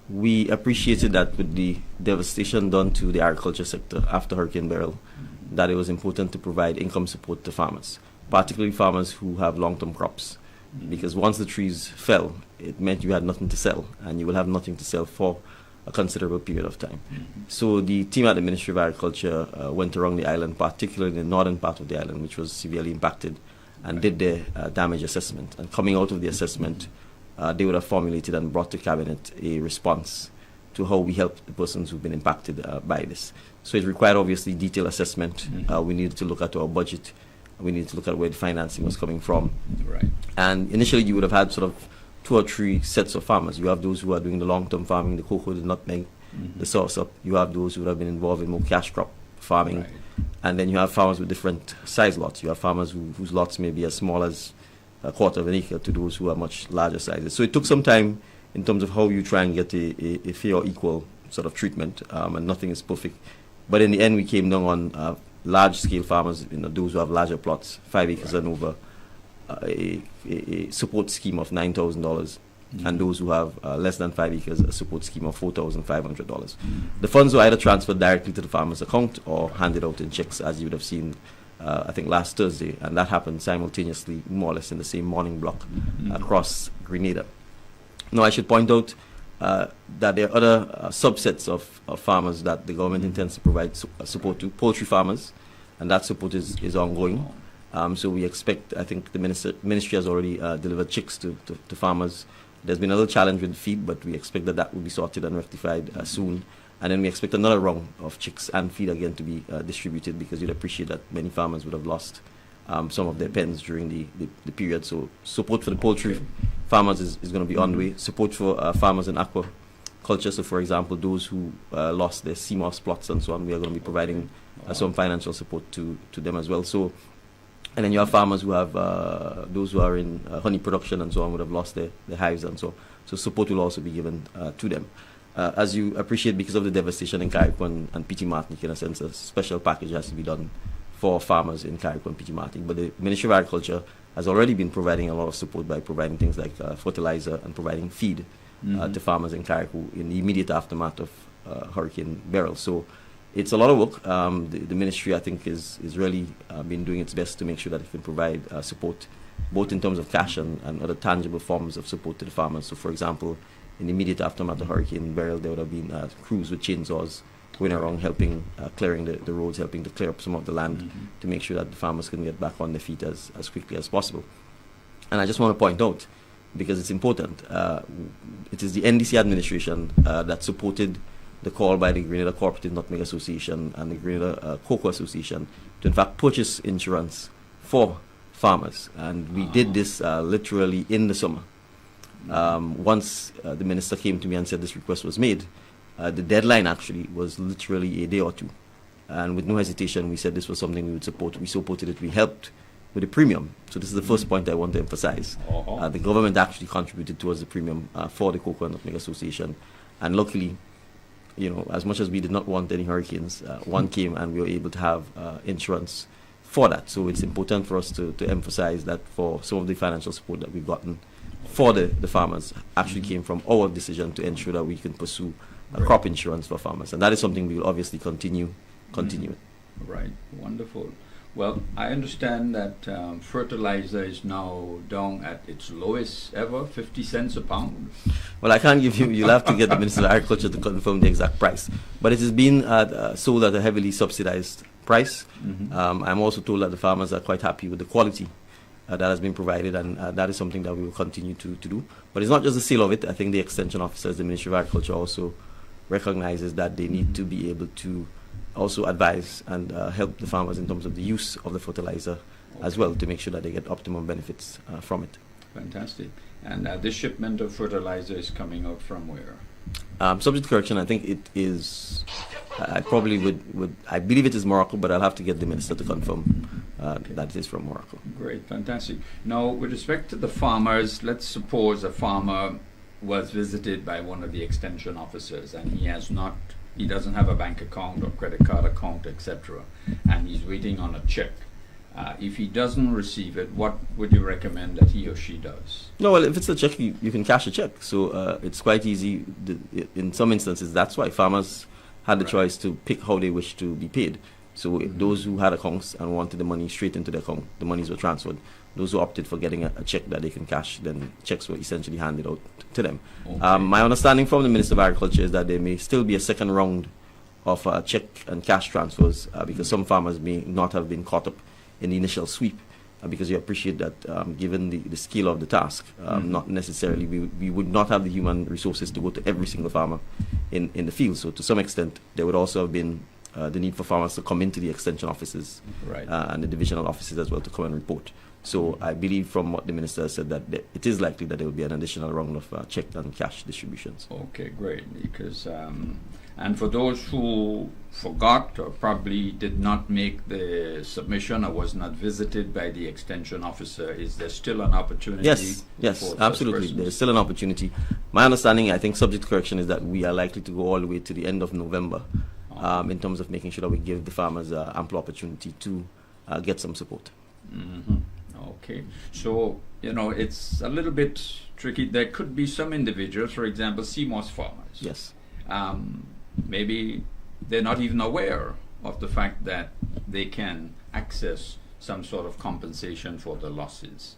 We appreciated that with the devastation done to the agriculture sector after Hurricane Beryl, that it was important to provide income support to farmers, particularly farmers who have long-term crops. Because once the trees fell, it meant you had nothing to sell, and you will have nothing to sell for a considerable period of time. So the team at the Ministry of Agriculture went around the island, particularly the northern part of the island, which was severely impacted, and did their damage assessment. And coming out of the assessment, they would have formulated and brought to Cabinet a response to how we help the persons who've been impacted by this. So it required obviously detailed assessment. We needed to look at our budget. We needed to look at where the financing was coming from. Right. And initially you would have had sort of 2 or 3 sets of farmers. You have those who are doing the long-term farming, the cocoa, the nutmeg, the sauce-up. You have those who would have been involved in more cash crop farming. Right. And then you have farmers with different size lots. You have farmers whose lots may be as small as a quarter of an acre to those who are much larger sizes. So it took some time in terms of how you try and get a fair or equal sort of treatment, and nothing is perfect. But in the end, we came down on large-scale farmers, those who have larger plots, 5 acres and over, a support scheme of $9,000, and those who have less than 5 acres, a support scheme of $4,500. The funds were either transferred directly to the farmer's account or handed out in checks, as you would have seen I think last Thursday, and that happened simultaneously, more or less in the same morning block across Grenada. Now, I should point out that there are other subsets of farmers that the government intends to provide support to, poultry farmers, and that support is ongoing. So we expect, I think the ministry has already delivered chicks to farmers. There's been a little challenge with feed, but we expect that will be sorted and rectified soon. And then we expect another round of chicks and feed again to be distributed, because you'd appreciate that many farmers would have lost some of their pens during the period. So support for the poultry farmers is going to be on the way. Support for farmers in aquaculture. So for example, those who lost their sea moss plots and so on, we are going to be providing some financial support to them as well. So, and then you have farmers who have, those who are in honey production and so on would have lost their hives and so on. So support will also be given to them. As you appreciate, because of the devastation in Carriacou and Petit Martinique, in a sense, a special package has to be done for farmers in Carriacou and Petit Martinique. But the Ministry of Agriculture has already been providing a lot of support by providing things like fertilizer and providing feed to farmers in Carriacou in the immediate aftermath of Hurricane Beryl. So it's a lot of work. The ministry, I think, is really been doing its best to make sure that it can provide support, both in terms of cash and other tangible forms of support to the farmers. So, for example, in the immediate aftermath of Hurricane Beryl, there would have been crews with chainsaws going around helping clearing the roads, helping to clear up some of the land to make sure that the farmers can get back on their feet as quickly as possible. And I just want to point out, because it's important, it is the NDC administration that supported the call by the Grenada Cooperative Nutmeg Association and the Grenada Cocoa Association to in fact purchase insurance for farmers. And we did this literally in the summer. Once the minister came to me and said this request was made, the deadline actually was literally a day or two. And with no hesitation, we said this was something we would support. We supported it. We helped with the premium. So this is the first point I want to emphasize. The government actually contributed towards the premium for the Cocoa and Nutmeg Association. And luckily, as much as we did not want any hurricanes, one came and we were able to have insurance for that. So it's important for us to emphasize that for some of the financial support that we've gotten for the farmers actually came from our decision to ensure that we can pursue crop insurance for farmers. And that is something we will obviously continue. Right, wonderful. Well, I understand that fertilizer is now down at its lowest ever, 50 cents a pound. Well, I can't give you, you'll have to get the Minister of Agriculture to confirm the exact price. But it has been sold at a heavily subsidized price. I'm also told that the farmers are quite happy with the quality that has been provided, and that is something that we will continue to do. But it's not just the sale of it. I think the extension officers, the Ministry of Agriculture also recognizes that they need to be able to also advise and help the farmers in terms of the use of the fertilizer as well, to make sure that they get optimum benefits from it. Fantastic. And this shipment of fertilizer is coming out from where? Subject to correction, I think it is, I probably would, I believe it is Morocco, but I'll have to get the minister to confirm that it is from Morocco. Great, fantastic. Now, with respect to the farmers, let's suppose a farmer was visited by one of the extension officers and he doesn't have a bank account or credit card account, etc., and he's waiting on a check. If he doesn't receive it, what would you recommend that he or she does? No, well, if it's a check, you can cash a check. So it's quite easy. In some instances, that's why farmers had the choice to pick how they wish to be paid. So those who had accounts and wanted the money straight into their account, the monies were transferred. Those who opted for getting a check that they can cash, then checks were essentially handed out to them. Okay. My understanding from the Minister of Agriculture is that there may still be a second round of check and cash transfers because some farmers may not have been caught up in the initial sweep, because you appreciate that given the scale of the task, not necessarily we would not have the human resources to go to every single farmer in the field. So to some extent, there would also have been the need for farmers to come into the extension offices and the divisional offices as well to come and report. So I believe from what the minister said that it is likely that there will be an additional round of check and cash distributions. Okay, great. Because and for those who forgot or probably did not make the submission or was not visited by the extension officer, is there still an opportunity? Yes, absolutely. There's still an opportunity. My understanding, I think, subject to correction, is that we are likely to go all the way to the end of November in terms of making sure that we give the farmers ample opportunity to get some support. Okay, so it's a little bit tricky. There could be some individuals, for example, CMOS farmers. Yes. Maybe they're not even aware of the fact that they can access some sort of compensation for the losses,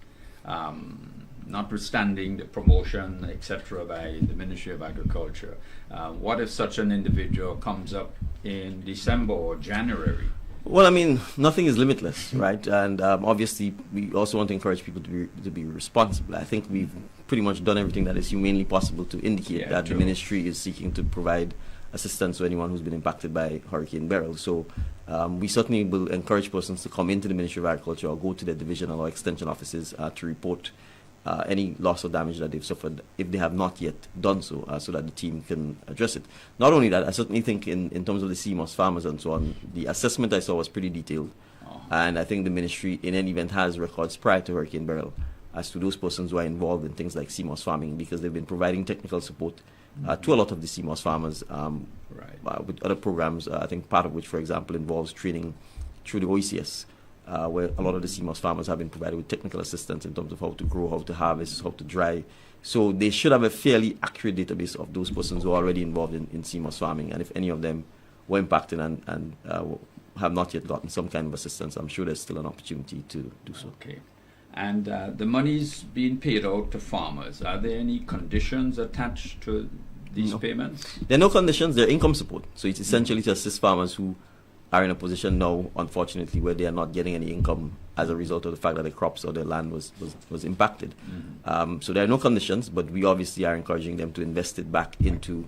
notwithstanding the promotion, etc., by the Ministry of Agriculture. What if such an individual comes up in December or January? Well, I mean, nothing is limitless, right? And obviously, we also want to encourage people to be responsible. I think we've pretty much done everything that is humanly possible to indicate that the ministry is seeking to provide assistance to anyone who's been impacted by Hurricane Beryl. So we certainly will encourage persons to come into the Ministry of Agriculture or go to their divisional or extension offices to report any loss or damage that they've suffered if they have not yet done so, so that the team can address it. Not only that, I certainly think in terms of the CMOS farmers and so on, the assessment I saw was pretty detailed. And I think the ministry, in any event, has records prior to Hurricane Beryl as to those persons who are involved in things like CMOS farming, because they've been providing technical support to a lot of the CMOS farmers with other programs, I think part of which, for example, involves training through the OECS, where a lot of the CMOS farmers have been provided with technical assistance in terms of how to grow, how to harvest, how to dry. So they should have a fairly accurate database of those persons who are already involved in CMOS farming. And if any of them were impacted and have not yet gotten some kind of assistance, I'm sure there's still an opportunity to do so. Okay. And the money's being paid out to farmers. Are there any conditions attached to these payments? There are no conditions. They're income support. So it's essentially to assist farmers who are in a position now, unfortunately, where they are not getting any income as a result of the fact that their crops or their land was impacted. So there are no conditions, but we obviously are encouraging them to invest it back into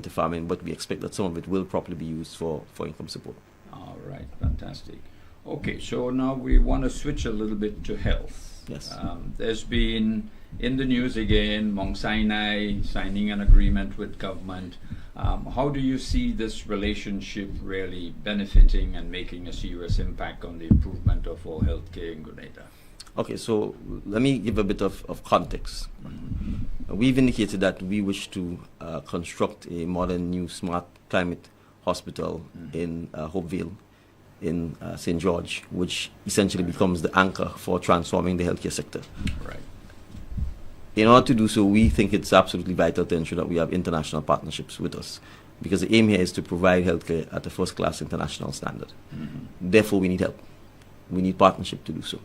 farming. But we expect that some of it will probably be used for income support. All right, fantastic. Okay, so now we want to switch a little bit to health. Yes. There's been in the news again, Mount Sinai signing an agreement with government. How do you see this relationship really benefiting and making a serious impact on the improvement of our healthcare in Grenada? Okay, so let me give a bit of context. We've indicated that we wish to construct a modern, new, smart climate hospital in Hopevale, in St. George, which essentially becomes the anchor for transforming the healthcare sector. Right. In order to do so, we think it's absolutely vital to ensure that we have international partnerships with us, because the aim here is to provide healthcare at a first-class international standard. Therefore, we need help. we need partnership to do so.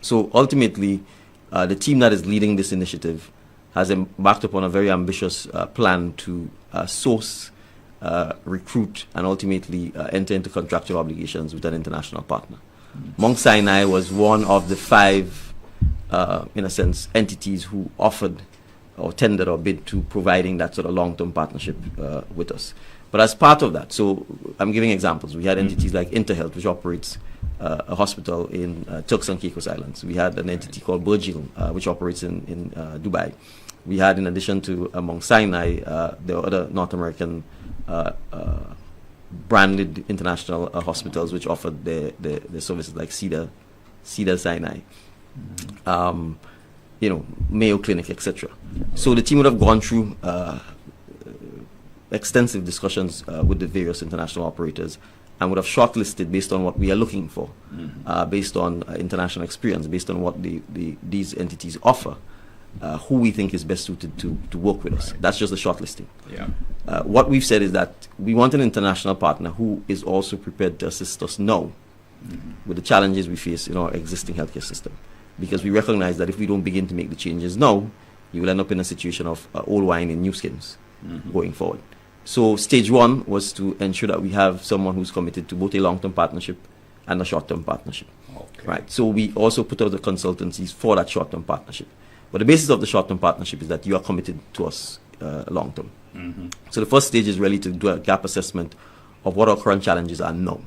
So ultimately, the team that is leading this initiative has embarked upon a very ambitious plan to source, recruit, and ultimately enter into contractual obligations with an international partner. Mount Sinai was one of the 5, in a sense, entities who offered or tendered or bid to providing that sort of long-term partnership with us. But as part of that, so I'm giving examples. We had entities like Interhealth, which operates a hospital in Turks and Caicos Islands. We had an entity called Burjil, which operates in Dubai. We had, in addition to Mount Sinai, there were other North American branded international hospitals which offered their services, like Cedar Sinai, Mayo Clinic, etc. So the team would have gone through extensive discussions with the various international operators and would have shortlisted based on what we are looking for, based on international experience, based on what these entities offer, who we think is best suited to work with us. That's just the shortlisting. Yeah. What we've said is that we want an international partner who is also prepared to assist us now with the challenges we face in our existing healthcare system. Because we recognize that if we don't begin to make the changes now, you will end up in a situation of old wine in new skins going forward. So stage 1 was to ensure that we have someone who's committed to both a long-term partnership and a short-term partnership. Okay. Right. So we also put out the consultancies for that short-term partnership. But the basis of the short-term partnership is that you are committed to us long-term. So the first stage is really to do a gap assessment of what our current challenges are now.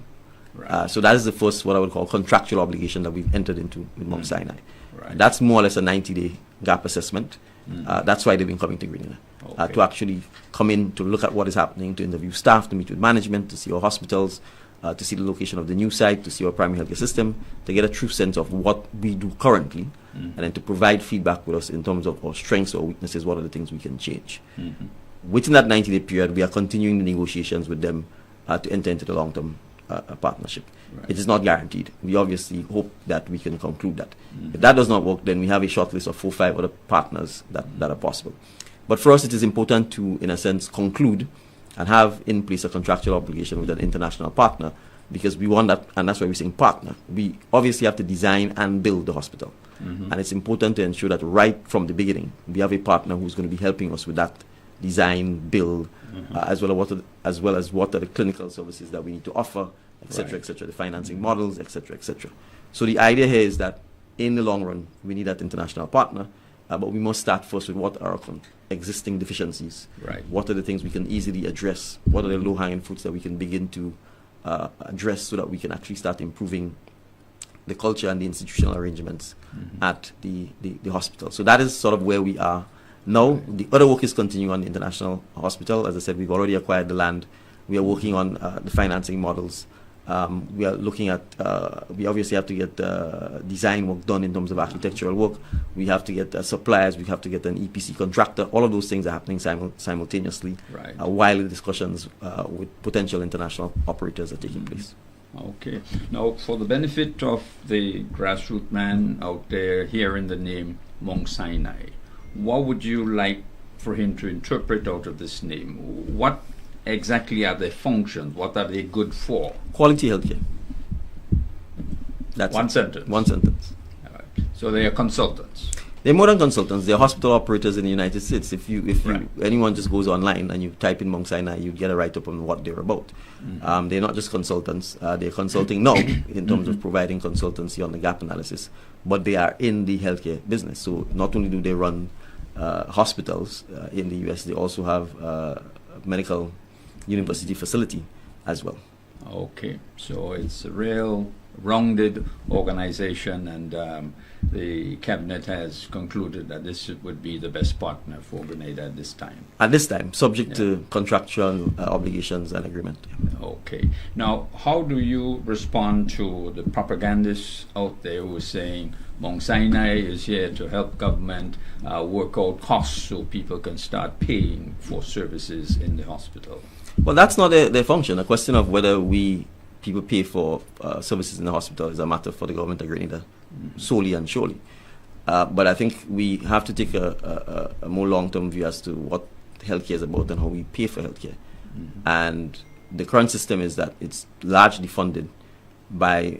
Right. So that is the first, what I would call, contractual obligation that we've entered into with Mount Sinai. Right. That's more or less a 90-day gap assessment. That's why they've been coming to Greenland. Okay. To actually come in, to look at what is happening, to interview staff, to meet with management, to see our hospitals, to see the location of the new site, to see our primary healthcare system, to get a true sense of what we do currently, and then to provide feedback with us in terms of our strengths or weaknesses, what are the things we can change. Within that 90-day period, we are continuing the negotiations with them to enter into the long-term partnership. Right. It is not guaranteed. We obviously hope that we can conclude that. If that does not work, then we have a short list of 4 or 5 other partners that are possible. But for us, it is important to, in a sense, conclude and have in place a contractual obligation with an international partner, because we want that, and that's why we're saying partner. We obviously have to design and build the hospital. And it's important to ensure that right from the beginning, we have a partner who's going to be helping us with that design, build, as well as what are the clinical services that we need to offer, etc., etc., the financing models, etc., etc. So the idea here is that in the long run, we need that international partner, but we must start first with what are our existing deficiencies. Right. What are the things we can easily address? What are the low-hanging fruits that we can begin to address so that we can actually start improving the culture and the institutional arrangements at the hospital. So that is sort of where we are now. The other work is continuing on the international hospital. As I said, we've already acquired the land. We are working on the financing models. We are looking at, we obviously have to get design work done in terms of architectural work. We have to get suppliers. We have to get an EPC contractor. All of those things are happening simultaneously, Right. While the discussions with potential international operators are taking place. Okay. Now, for the benefit of the grassroots man out there hearing the name Mount Sinai, what would you like for him to interpret out of this name? What exactly are their functions? What are they good for? Quality healthcare. That's One it. sentence. One sentence. All right. So they are consultants. They're more than consultants. They're hospital operators in the United States. If Right. anyone just goes online and you type in Mount Sinai, you get a write-up on what they're about. They're not just consultants. They're consulting now in terms of providing consultancy on the gap analysis, but they are in the healthcare business. So not only do they run hospitals in the U.S., they also have a medical university facility as well. Okay. So it's a real rounded organization, and the cabinet has concluded that this would be the best partner for Grenada at this time. At this time, subject to contractual obligations and agreement. Okay. Now, how do you respond to the propagandists out there who are saying Mount Sinai is here to help government work out costs so people can start paying for services in the hospital? Well, that's not their function. A question of whether people pay for services in the hospital is a matter for the government of Grenada, solely and surely. But I think we have to take a more long-term view as to what healthcare is about and how we pay for healthcare. And the current system is that it's largely funded by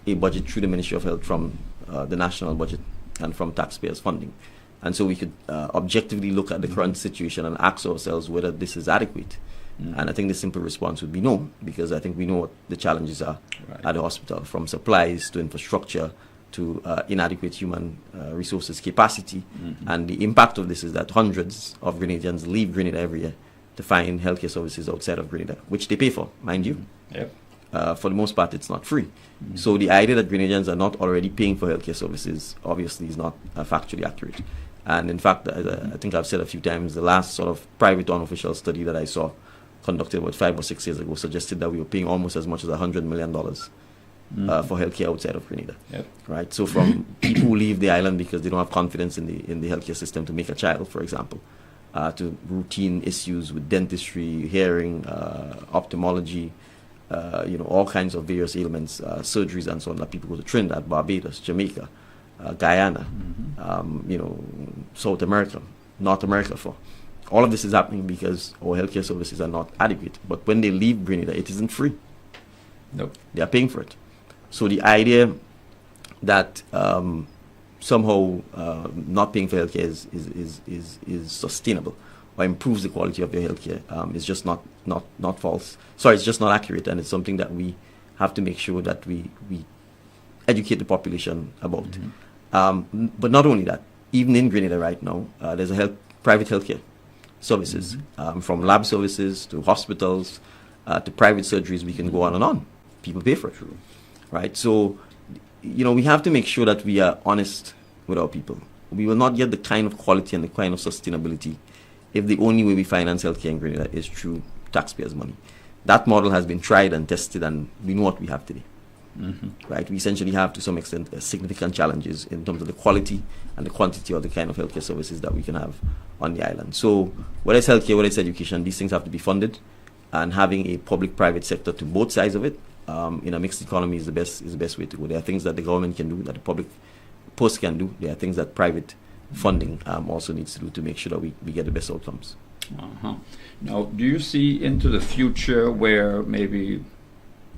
a budget through the Ministry of Health from the national budget and from taxpayers' funding. And so we could objectively look at the current situation and ask ourselves whether this is adequate. And I think the simple response would be no, because I think we know what the challenges are at the hospital, from supplies to infrastructure to inadequate human resources capacity. And the impact of this is that hundreds of Grenadians leave Grenada every year to find healthcare services outside of Grenada, which they pay for, mind you. Yep. For the most part, it's not free. So the idea that Grenadians are not already paying for healthcare services obviously is not factually accurate. And in fact, I think I've said a few times, the last sort of private unofficial study that I saw conducted about 5 or 6 years ago suggested that we were paying almost as much as $100 million for healthcare outside of Grenada. Yep. Right? So from people who leave the island because they don't have confidence in the healthcare system to make a child, for example, to routine issues with dentistry, hearing, ophthalmology, all kinds of various ailments, surgeries and so on, that people go to Trinidad, Barbados, Jamaica, Guyana, South America, North America for. All of this is happening because our healthcare services are not adequate. But when they leave Grenada, it isn't free. Nope. They are paying for it. So the idea that somehow not paying for healthcare is sustainable or improves the quality of your healthcare is just not false. Sorry, it's just not accurate, and it's something that we have to make sure that we educate the population about. But not only that, even in Grenada right now, there's private healthcare services, from lab services to hospitals to private surgeries. We can go on and on. People pay for it, right? So, we have to make sure that we are honest with our people. We will not get the kind of quality and the kind of sustainability if the only way we finance healthcare in Grenada is through taxpayers' money. That model has been tried and tested, and we know what we have today. Right? We essentially have, to some extent, significant challenges in terms of the quality and the quantity of the kind of healthcare services that we can have on the island. So, whether it's healthcare, whether it's education, these things have to be funded, and having a public-private sector to both sides of it in a mixed economy is the best way to go. There are things that the government can do, that the public post can do. There are things that private funding also needs to do to make sure that we get the best outcomes. Now, do you see into the future where maybe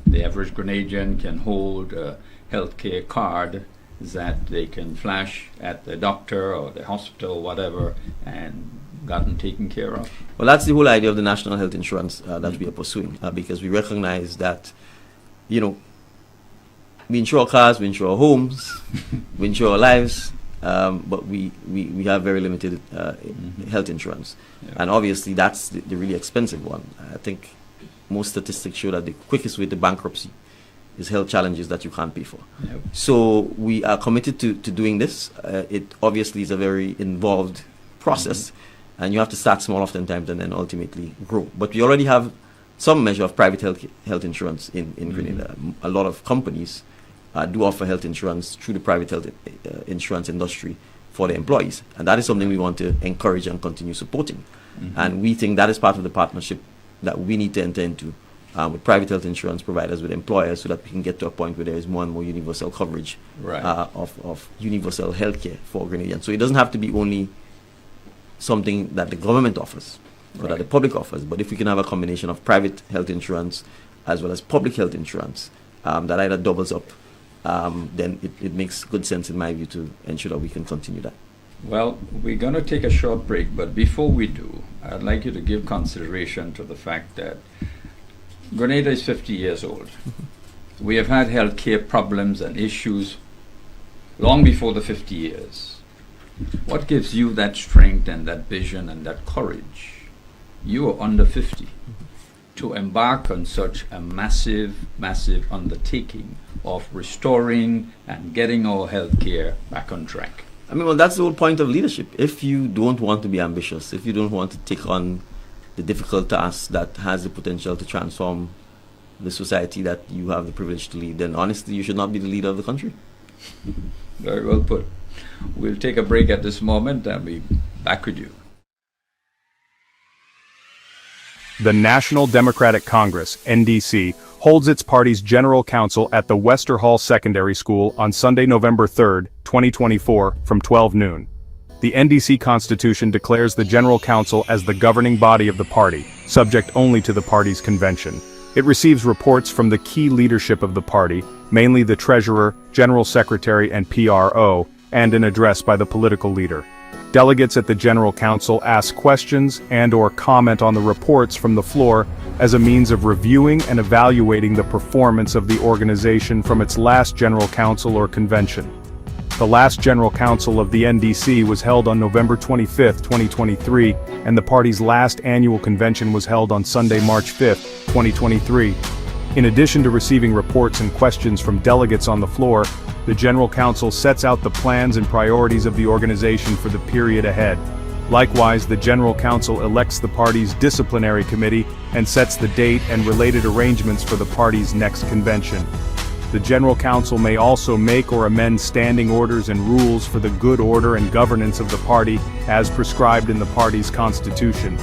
the average Grenadian can hold a healthcare card that they can flash at the doctor or the hospital, whatever, and gotten taken care of? Well, that's the whole idea of the national health insurance that we are pursuing, because we recognize that, we insure our cars, we insure our homes, we insure our lives, but we have very limited health insurance. And obviously that's the really expensive one. I think most statistics show that the quickest way to bankruptcy is health challenges that you can't pay for. So we are committed to doing this. It obviously is a very involved process, and you have to start small oftentimes and then ultimately grow. But we already have some measure of private health insurance in Grenada. A lot of companies do offer health insurance through the private health insurance industry for their employees. And that is something we want to encourage and continue supporting. And we think that is part of the partnership that we need to enter into with private health insurance providers, with employers, so that we can get to a point where there is more and more universal coverage of universal healthcare for Grenadians. So it doesn't have to be only something that the government offers or that the public offers, but if we can have a combination of private health insurance as well as public health insurance that either doubles up, then it makes good sense in my view to ensure that we can continue that. Well, we're going to take a short break, but before we do, I'd like you to give consideration to the fact that Grenada is 50 years old. We have had healthcare problems and issues long before the 50 years. What gives you that strength and that vision and that courage? You are under 50 to embark on such a massive undertaking of restoring and getting our healthcare back on track. I mean, well, that's the whole point of leadership. If you don't want to be ambitious, if you don't want to take on the difficult task that has the potential to transform the society that you have the privilege to lead, then honestly, you should not be the leader of the country. Very well put. We'll take a break at this moment and be back with you. The National Democratic Congress, NDC, holds its party's General Council at the Wester Hall Secondary School on Sunday, November 3, 2024, from 12 noon. The NDC Constitution declares the General Council as the governing body of the party, subject only to the party's convention. It receives reports from the key leadership of the party, mainly the treasurer, general secretary, and PRO, and an address by the political leader. Delegates at the General Council ask questions and/or comment on the reports from the floor as a means of reviewing and evaluating the performance of the organization from its last General Council or convention. The last General Council of the NDC was held on November 25, 2023, and the party's last annual convention was held on Sunday, March 5, 2023. In addition to receiving reports and questions from delegates on the floor, the General Council sets out the plans and priorities of the organization for the period ahead. Likewise, the General Council elects the party's disciplinary committee and sets the date and related arrangements for the party's next convention. The General Council may also make or amend standing orders and rules for the good order and governance of the party as prescribed in the party's constitution.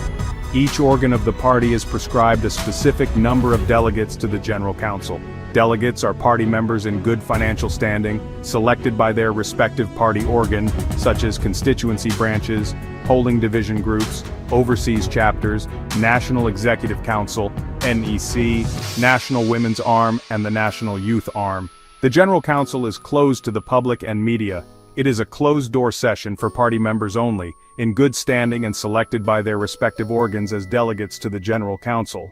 Each organ of the party is prescribed a specific number of delegates to the General Council. Delegates are party members in good financial standing, selected by their respective party organ, such as constituency branches, polling division groups, overseas chapters, National Executive Council, NEC, National Women's Arm, and the National Youth Arm. The General Council is closed to the public and media. It is a closed-door session for party members only, in good standing and selected by their respective organs as delegates to the General Council.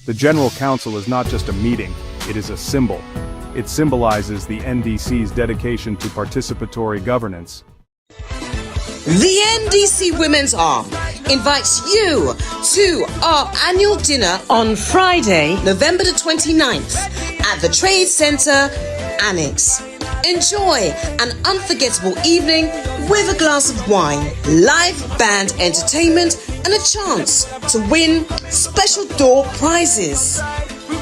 The General Council is not just a meeting, it is a symbol. It symbolizes the NDC's dedication to participatory governance. The NDC Women's Arm invites you to our annual dinner on Friday, November the 29th at the Trade Center Annex. Enjoy an unforgettable evening with a glass of wine, live band entertainment, and a chance to win special door prizes.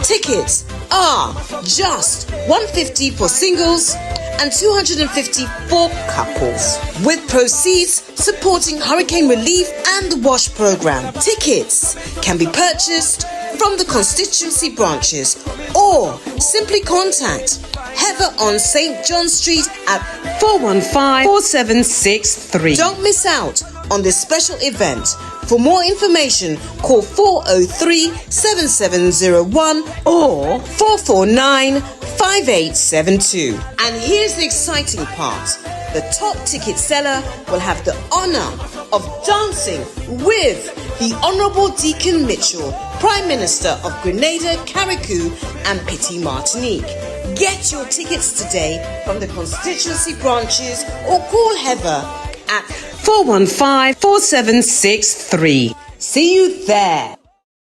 Tickets are just $150 for singles and $250 for couples, with proceeds supporting hurricane relief and the WASH program. Tickets can be purchased from the constituency branches or simply contact Heather on St. John Street at 415-4763. Don't miss out on this special event. For more information, call 403-7701 or 449-5872. And here's the exciting part. The top ticket seller will have the honor of dancing with the Honorable Deacon Mitchell, Prime Minister of Grenada, Carriacou and Petit Martinique. Get your tickets today from the constituency branches or call Heather at 415-4763. See you there.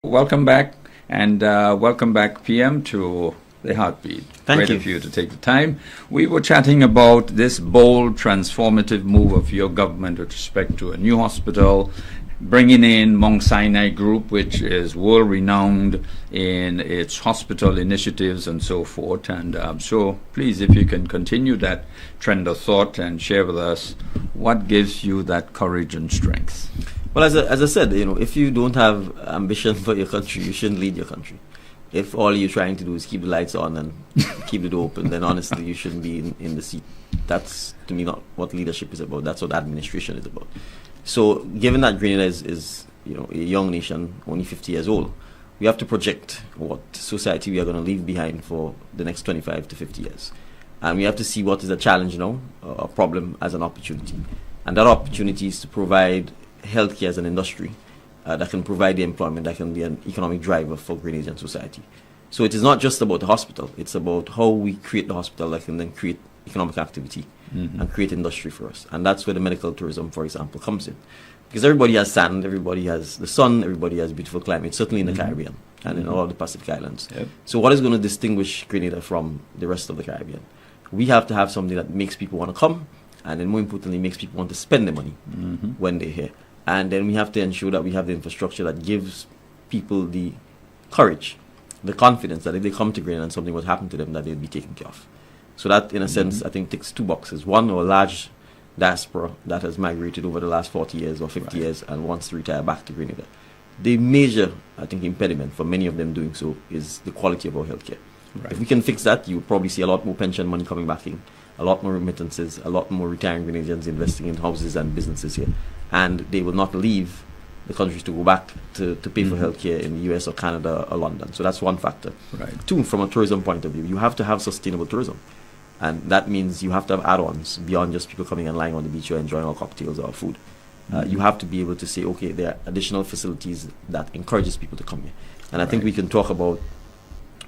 Welcome back, and welcome back, PM, to the Heartbeat. Thank Great you. of you to take the time. We were chatting about this bold, transformative move of your government with respect to a new hospital, bringing in Mount Sinai Group, which is world-renowned in its hospital initiatives and so forth. And so please, if you can continue that trend of thought and share with us what gives you that courage and strength. Well, as I said, if you don't have ambition for your country, you shouldn't lead your country. If all you're trying to do is keep the lights on and keep it open, then honestly, you shouldn't be in the seat. That's, to me, not what leadership is about. That's what administration is about. So, given that Grenada is a young nation, only 50 years old, we have to project what society we are going to leave behind for the next 25 to 50 years. And we have to see what is a challenge now, a problem as an opportunity. And that opportunity is to provide healthcare as an industry that can provide the employment, that can be an economic driver for Grenadian society. So it is not just about the hospital, it's about how we create the hospital that can then create economic activity and create industry for us. And that's where the medical tourism, for example, comes in. Because everybody has sand, everybody has the sun, everybody has beautiful climate, certainly in the Caribbean and in all of the Pacific Islands. Yep. So what is going to distinguish Grenada from the rest of the Caribbean? We have to have something that makes people want to come, and then more importantly, makes people want to spend their money when they're here. And then we have to ensure that we have the infrastructure that gives people the courage, the confidence that if they come to Grenada and something was happen to them, that they'll be taken care of. So that, in a sense, I think ticks two boxes. One, a large diaspora that has migrated over the last 40 years or 50 years and wants to retire back to Grenada. The major, I think, impediment for many of them doing so is the quality of our healthcare. Right. If we can fix that, you'll probably see a lot more pension money coming back in, a lot more remittances, a lot more retiring Grenadians investing in houses and businesses here. And they will not leave the countries to go back to pay for healthcare in the US or Canada or London. So that's one factor. Right. Two, from a tourism point of view, you have to have sustainable tourism. And that means you have to have add-ons beyond just people coming and lying on the beach or enjoying our cocktails or our food. You have to be able to say, okay, there are additional facilities that encourages people to come here. And I think we can talk about,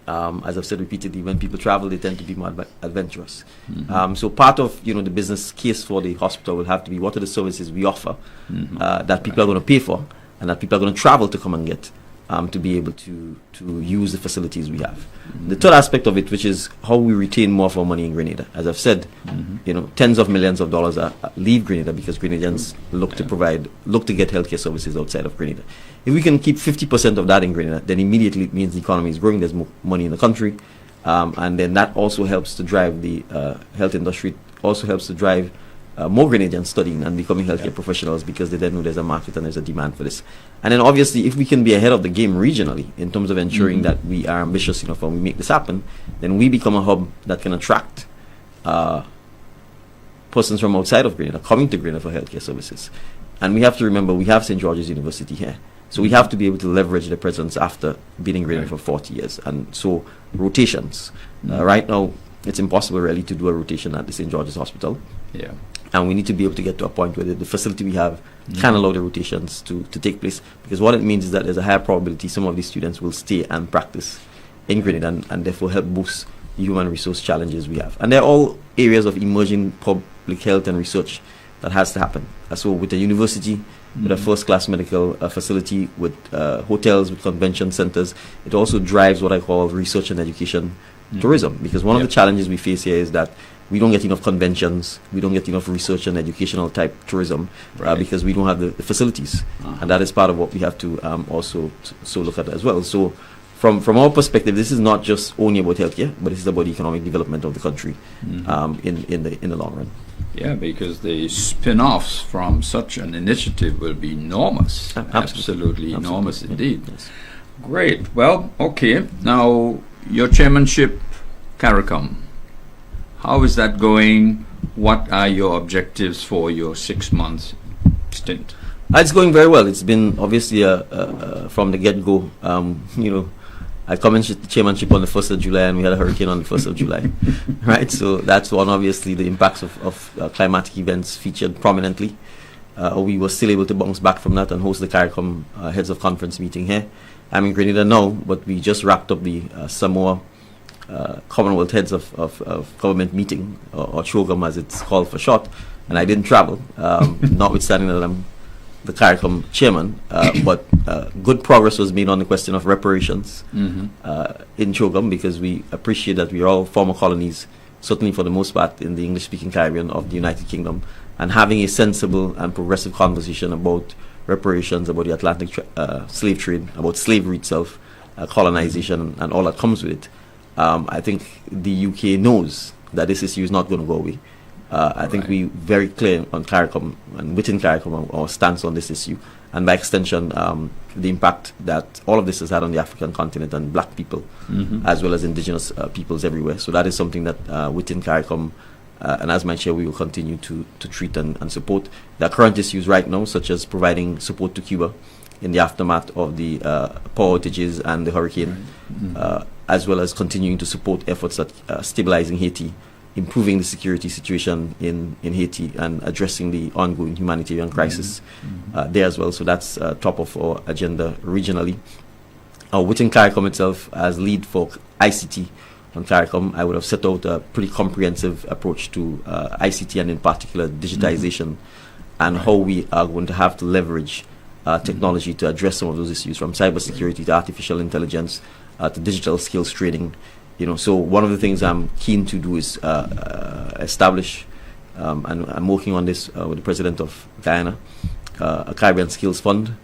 as I've said repeatedly, when people travel, they tend to be more adventurous. So part of the business case for the hospital will have to be, what are the services we offer that people are going to pay for and that people are going to travel to come and get, to be able to use the facilities we have. The third aspect of it, which is how we retain more of our money in Grenada. As I've said, tens of millions of dollars leave Grenada because Grenadians look to get healthcare services outside of Grenada. If we can keep 50% of that in Grenada, then immediately it means the economy is growing, there's more money in the country, and then that also helps to drive the health industry, also helps to drive more Grenadians studying and becoming healthcare professionals, because they then know there's a market and there's a demand for this. And then obviously, if we can be ahead of the game regionally in terms of ensuring that we are ambitious enough and we make this happen, then we become a hub that can attract persons from outside of Grenada coming to Grenada for healthcare services. And we have to remember, we have St. George's University here. So we have to be able to leverage the presence after being in Grenada for 40 years. And so rotations. Right now, it's impossible really to do a rotation at the St. George's Hospital. Yeah. And we need to be able to get to a point where the facility we have can allow the rotations to take place. Because what it means is that there's a higher probability some of these students will stay and practice in Grenada and therefore help boost the human resource challenges we have. And they're all areas of emerging public health and research that has to happen. So with the university, with a first-class medical facility, with hotels, with convention centers, it also drives what I call research and education tourism. Because one of the challenges we face here is that we don't get enough conventions, we don't get enough research and educational type tourism because we don't have the facilities. And that is part of what we have to also look at as well. So from our perspective, this is not just only about healthcare, but this is about the economic development of the country in the long run. Yeah, because the spin-offs from such an initiative will be enormous. Absolutely enormous indeed. Yes. Great. Well, okay. Now, your chairmanship, CARICOM, how is that going? What are your objectives for your 6-month stint? It's going very well. It's been obviously from the get-go. I commenced the chairmanship on the 1st of July, and we had a hurricane on the 1st of July, right? So that's one. Obviously, the impacts of climatic events featured prominently. We were still able to bounce back from that and host the CARICOM Heads of Conference meeting here. I'm in Grenada now, but we just wrapped up the Samoa Commonwealth Heads of Government meeting, or CHOGM as it's called for short, and I didn't travel, notwithstanding that I'm the CARICOM chairman, but good progress was made on the question of reparations in CHOGM, because we appreciate that we are all former colonies, certainly for the most part in the English-speaking Caribbean of the United Kingdom, and having a sensible and progressive conversation about reparations, about the Atlantic slave trade, about slavery itself, colonization, and all that comes with it. I think the UK knows that this issue is not going to go away. I think we very clear on CARICOM and within CARICOM our stance on this issue, and by extension the impact that all of this has had on the African continent and black people as well as indigenous peoples everywhere. So that is something that within CARICOM and as my chair we will continue to treat and support. There are current issues right now, such as providing support to Cuba in the aftermath of the power outages and the hurricane, as well as continuing to support efforts at stabilizing Haiti, improving the security situation in Haiti, and addressing the ongoing humanitarian crisis there as well. So that's top of our agenda regionally. Within CARICOM itself, as lead for ICT on CARICOM, I would have set out a pretty comprehensive approach to ICT, and in particular digitization, and how we are going to have to leverage technology to address some of those issues, from cybersecurity to artificial intelligence to digital skills training. So one of the things I'm keen to do is establish, and I'm working on this with the president of Guyana, a Caribbean Skills Fund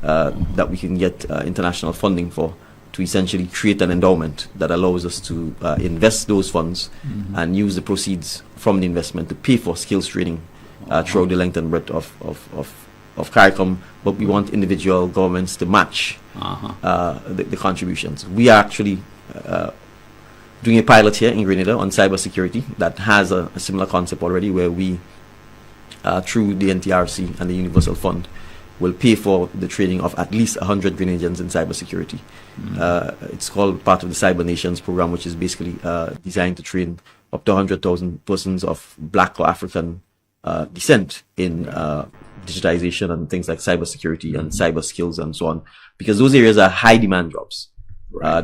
that we can get international funding for, to essentially create an endowment that allows us to invest those funds and use the proceeds from the investment to pay for skills training throughout the length and breadth of CARICOM. But we want individual governments to match the contributions. We are actually doing a pilot here in Grenada on cybersecurity that has a similar concept already, where we, through the NTRC and the Universal Fund, will pay for the training of at least 100 Grenadians in cybersecurity. It's called part of the Cyber Nations program, which is basically designed to train up to 100,000 persons of Black or African descent in digitization and things like cybersecurity and cyber skills and so on, because those areas are high demand jobs.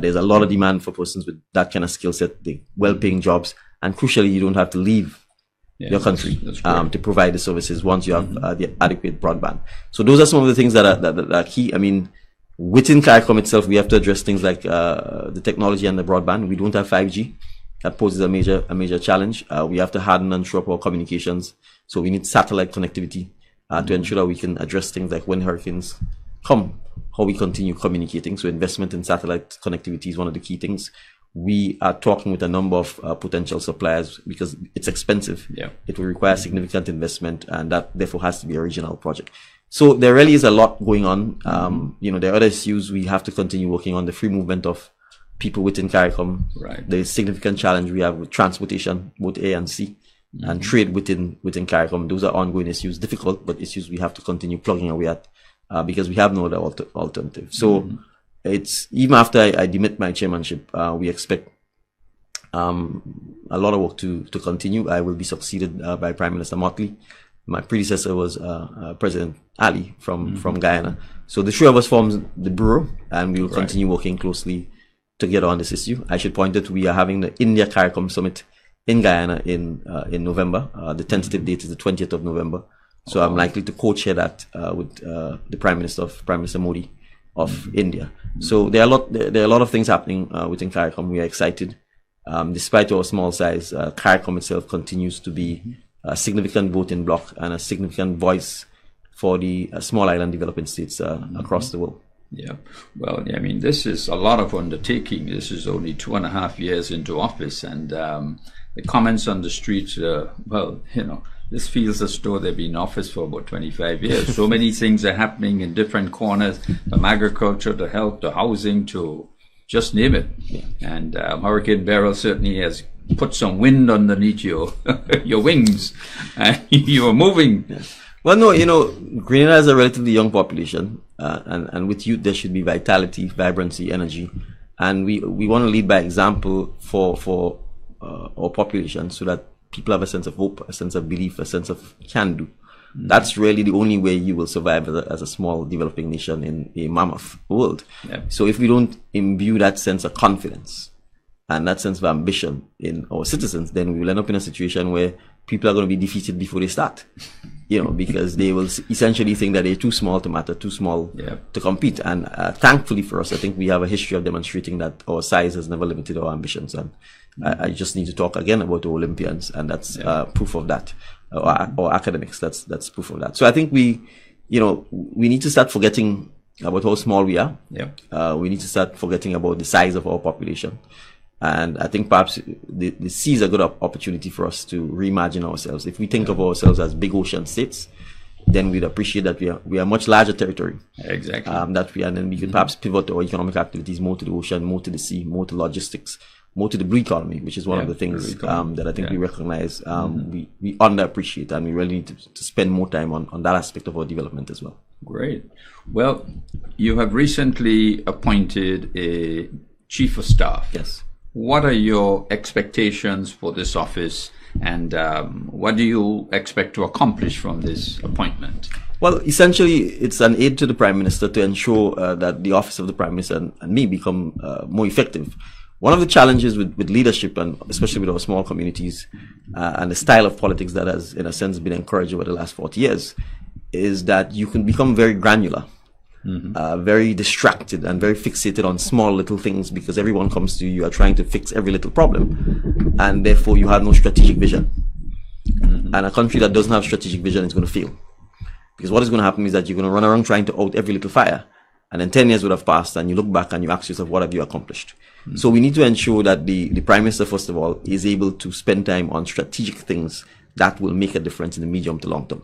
There's a lot of demand for persons with that kind of skill set, the well-paying jobs, and crucially, you don't have to leave your country to provide the services once you have the adequate broadband. So those are some of the things that are key. I mean, within CARICOM itself, we have to address things like the technology and the broadband. We don't have 5G. That poses a major challenge. We have to harden and shore up our communications. So we need satellite connectivity to ensure that we can address things like when hurricanes come, how we continue communicating. So investment in satellite connectivity is one of the key things. We are talking with a number of potential suppliers because it's expensive. It will require significant investment, and that therefore has to be a regional project. So there really is a lot going on. You know, there are other issues we have to continue working on: the free movement of people within CARICOM. The significant challenge we have with transportation, both A and C, and trade within CARICOM. Those are ongoing issues, difficult, but issues we have to continue plugging away at because we have no other alternative. So it's even after I demit my chairmanship, we expect a lot of work to continue. I will be succeeded by Prime Minister Motley. My predecessor was President Ali from Guyana. So the three of us forms the bureau, and we will continue working closely together on this issue. I should point out we are having the India CARICOM Summit in Guyana in November. The tentative date is the 20th of November. So I'm likely to co-chair that with the Prime Minister Modi of India. So there are a lot of things happening within CARICOM. We are excited. Despite our small size, CARICOM itself continues to be a significant voting bloc and a significant voice for the small island developing states across the world. Yeah, well, I mean, this is a lot of undertaking. This is only 2.5 years into office, and the comments on the streets, well, you know, this feels as though they've been in office for about 25 years. So many things are happening in different corners, from agriculture to health to housing to just name it. And Hurricane Beryl certainly has put some wind underneath your wings, and you are moving. Well, no, you know, Grenada has a relatively young population, and with youth there should be vitality, vibrancy, energy, and we want to lead by example for our population, so that people have a sense of hope, a sense of belief, a sense of can do. That's really the only way you will survive as a small developing nation in a mammoth world. So if we don't imbue that sense of confidence and that sense of ambition in our citizens, then we will end up in a situation where people are going to be defeated before they start, you know, because they will essentially think that they're too small to matter, too small to compete. And thankfully for us, I think we have a history of demonstrating that our size has never limited our ambitions. And I just need to talk again about the Olympians, and that's proof of that, or academics, that's proof of that. So I think we need to start forgetting about how small we are. We need to start forgetting about the size of our population. And I think perhaps the sea is a good opportunity for us to reimagine ourselves. If we think of ourselves as big ocean states, then we'd appreciate that we are a much larger territory. Exactly. And then we could perhaps pivot our economic activities more to the ocean, more to the sea, more to logistics, more to the blue economy, which is one of the things that I think we recognize we underappreciate, and we really need to spend more time on that aspect of our development as well. Great. Well, you have recently appointed a chief of staff. Yes. What are your expectations for this office, and what do you expect to accomplish from this appointment? Well, essentially, it's an aid to the Prime Minister to ensure that the office of the Prime Minister and me become more effective. One of the challenges with leadership, and especially with our small communities, and the style of politics that has, in a sense, been encouraged over the last 40 years, is that you can become very granular. Very distracted and very fixated on small little things, because everyone comes to you, you are trying to fix every little problem, and therefore you have no strategic vision. And a country that doesn't have strategic vision is going to fail, because what is going to happen is that you're going to run around trying to out every little fire, and then 10 years would have passed, and you look back and you ask yourself, what have you accomplished? So we need to ensure that the Prime Minister, first of all, is able to spend time on strategic things that will make a difference in the medium to long term.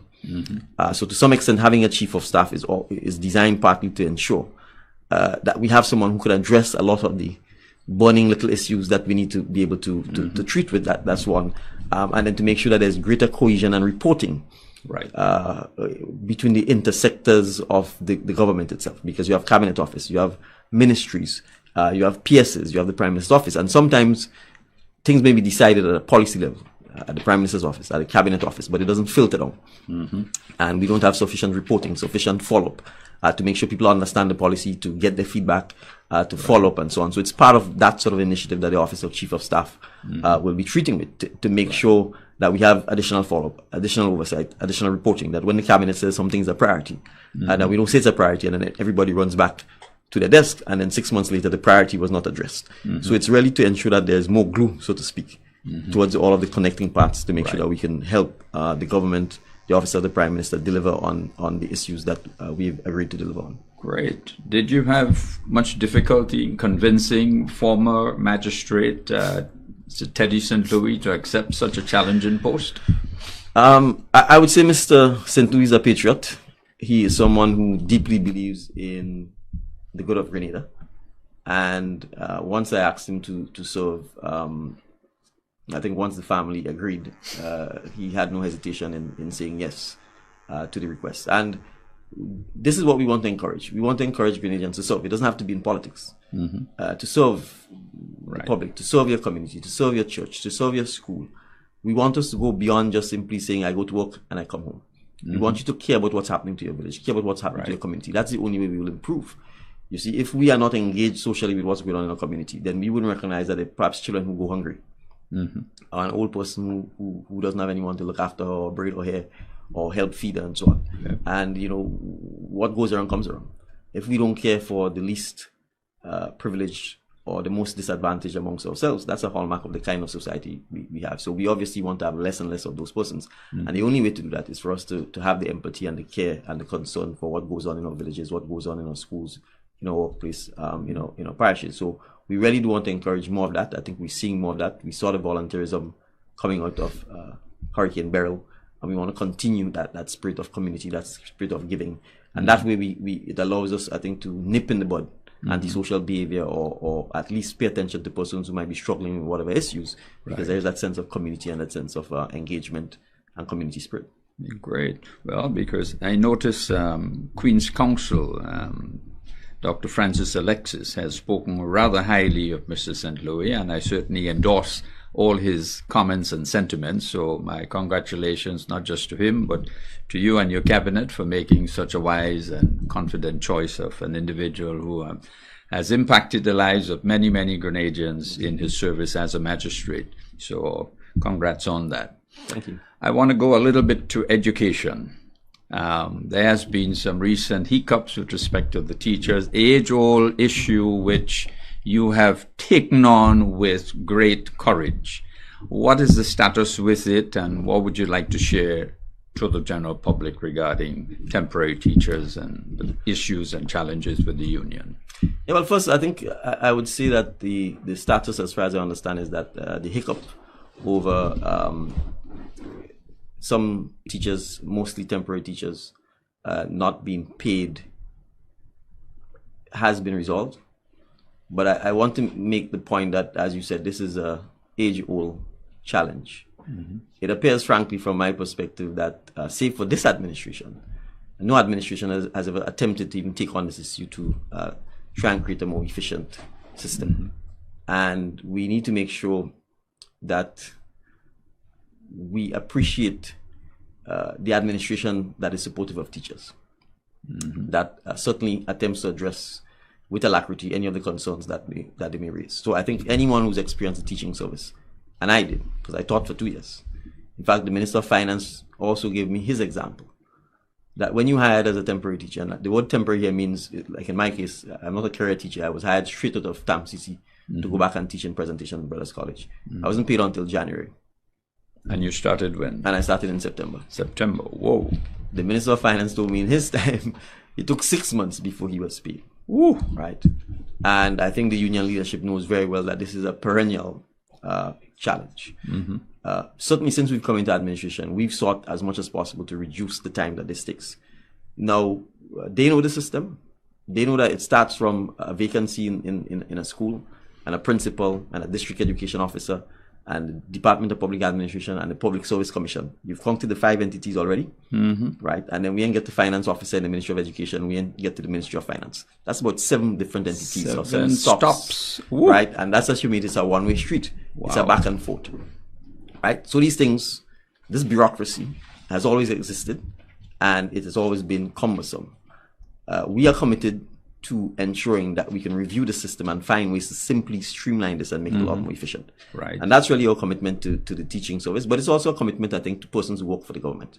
So to some extent, having a chief of staff is designed partly to ensure that we have someone who could address a lot of the burning little issues that we need to be able to treat with that. That's one. And then to make sure that there's greater cohesion and reporting Right. Between the intersectors of the government itself, because you have cabinet office, you have ministries, you have PSs, you have the prime minister's office, and sometimes things may be decided at a policy level, at the prime minister's office, at the cabinet office, but it doesn't filter down. And we don't have sufficient reporting, sufficient follow-up to make sure people understand the policy, to get their feedback, to follow up and so on. So it's part of that sort of initiative that the Office of Chief of Staff will be treating with to make sure that we have additional follow-up, additional oversight, additional reporting, that when the cabinet says something's a priority, and that we don't say it's a priority, and then everybody runs back to their desk, and then 6 months later, the priority was not addressed. So it's really to ensure that there's more glue, so to speak, towards all of the connecting parts to make sure that we can help the government, the Office of the Prime Minister, deliver on the issues that we've agreed to deliver on. Great. Did you have much difficulty in convincing former magistrate Teddy St. Louis to accept such a challenging post? I would say Mr. St. Louis is a patriot. He is someone who deeply believes in the good of Grenada. And once I asked him to serve, I think once the family agreed, he had no hesitation in saying yes to the request. And this is what we want to encourage. We want to encourage Grenadians to serve. It doesn't have to be in politics. To serve the public, to serve your community, to serve your church, to serve your school. We want us to go beyond just simply saying, I go to work and I come home. We want you to care about what's happening to your village, care about what's happening to your community. That's the only way we will improve. You see, if we are not engaged socially with what's going on in our community, then we wouldn't recognize that there are perhaps children who go hungry. Or an old person who doesn't have anyone to look after her or braid her hair or help feed her and so on. And, you know, what goes around comes around. If we don't care for the least privileged or the most disadvantaged amongst ourselves, that's a hallmark of the kind of society we have. So we obviously want to have less and less of those persons. And the only way to do that is for us to have the empathy and the care and the concern for what goes on in our villages, what goes on in our schools, in our workplace, in our parishes. So we really do want to encourage more of that. I think we're seeing more of that. We saw the volunteerism coming out of Hurricane Beryl, and we want to continue that spirit of community, that spirit of giving. And that way it allows us, I think, to nip in the bud antisocial behavior, or at least pay attention to persons who might be struggling with whatever issues, because there is that sense of community and that sense of engagement and community spirit. Great. Well, because I notice Queen's Counsel, Dr. Francis Alexis, has spoken rather highly of Mr. St. Louis, and I certainly endorse all his comments and sentiments. So my congratulations, not just to him, but to you and your cabinet for making such a wise and confident choice of an individual who has impacted the lives of many, many Grenadians in his service as a magistrate. So congrats on that. Thank you. I want to go a little bit to education. There has been some recent hiccups with respect to the teachers, age-old issue which you have taken on with great courage. What is the status with it, and what would you like to share to the general public regarding temporary teachers and the issues and challenges with the union? Yeah, well, first, I think I would say that the status, as far as I understand, is that the hiccup over some teachers, mostly temporary teachers, not being paid has been resolved. But I want to make the point that, as you said, this is a age-old challenge. It appears, frankly, from my perspective, that save for this administration, no administration has ever attempted to even take on this issue to try and create a more efficient system. And we need to make sure that we appreciate the administration that is supportive of teachers, that certainly attempts to address with alacrity any of the concerns that they may raise. So I think anyone who's experienced a teaching service, and I did, because I taught for 2 years. In fact, the Minister of Finance also gave me his example, that when you hired as a temporary teacher, and the word temporary here means, like in my case, I'm not a career teacher. I was hired straight out of TAMCC to go back and teach in presentation at Brothers College. I wasn't paid until January. And you started when? And I started in September. September, whoa. The Minister of Finance told me in his time, it took 6 months before he was paid. Ooh. Right. And I think the union leadership knows very well that this is a perennial challenge. Certainly since we've come into administration, we've sought as much as possible to reduce the time that this takes. Now, they know the system. They know that it starts from a vacancy in a school, and a principal and a district education officer, and the Department of Public Administration and the Public Service Commission. You've counted the 5 entities already, right? And then we ain't get the finance officer in the Ministry of Education. We ain't get to the Ministry of Finance. That's about 7 different entities or 7 stops. Right? And that's assuming it's a one-way street. It's a back and forth, right? So these things, this bureaucracy has always existed, and it has always been cumbersome. We are committed to ensuring that we can review the system and find ways to simply streamline this and make it a lot more efficient. Right. And that's really our commitment to the teaching service, but it's also a commitment, I think, to persons who work for the government.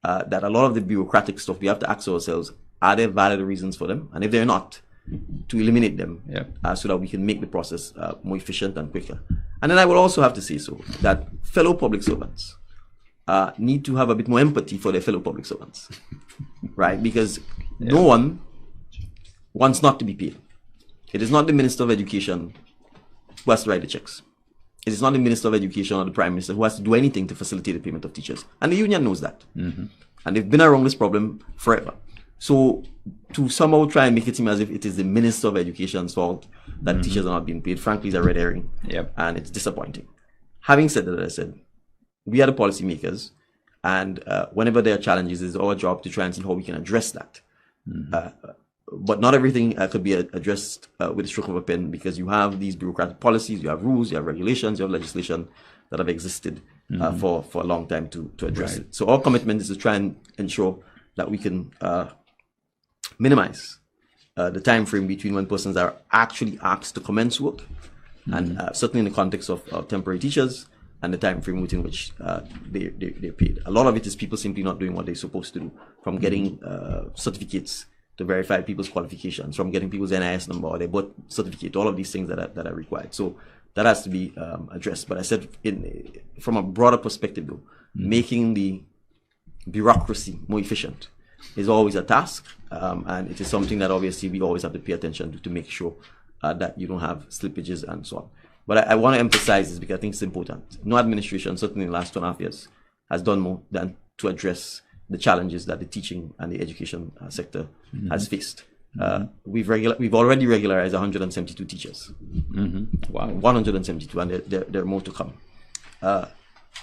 That a lot of the bureaucratic stuff, we have to ask ourselves, are there valid reasons for them? And if they're not, to eliminate them so that we can make the process more efficient and quicker. And then I will also have to say that fellow public servants need to have a bit more empathy for their fellow public servants, right? Because no one wants not to be paid. It is not the Minister of Education who has to write the checks. It is not the Minister of Education or the Prime Minister who has to do anything to facilitate the payment of teachers. And the union knows that. And they've been around this problem forever. So to somehow try and make it seem as if it is the Minister of Education's fault that teachers are not being paid, frankly, is a red herring. And it's disappointing. Having said that, as I said, we are the policymakers, and whenever there are challenges, it's our job to try and see how we can address that. But not everything could be addressed with a stroke of a pen, because you have these bureaucratic policies, you have rules, you have regulations, you have legislation that have existed for a long time to address it. So our commitment is to try and ensure that we can minimize the time frame between when persons are actually asked to commence work, and certainly in the context of temporary teachers, and the time frame within which they're paid. A lot of it is people simply not doing what they're supposed to do, from getting certificates to verify people's qualifications, from getting people's NIS number or their birth certificate, all of these things that are required. So that has to be addressed. But I said, from a broader perspective though, making the bureaucracy more efficient is always a task, and it is something that obviously we always have to pay attention to make sure that you don't have slippages and so on. But I want to emphasize this because I think it's important. No administration, certainly in the last 2.5 years, has done more than to address the challenges that the teaching and the education sector has faced. We've already regularized 172 teachers. Wow, 172, and there are more to come.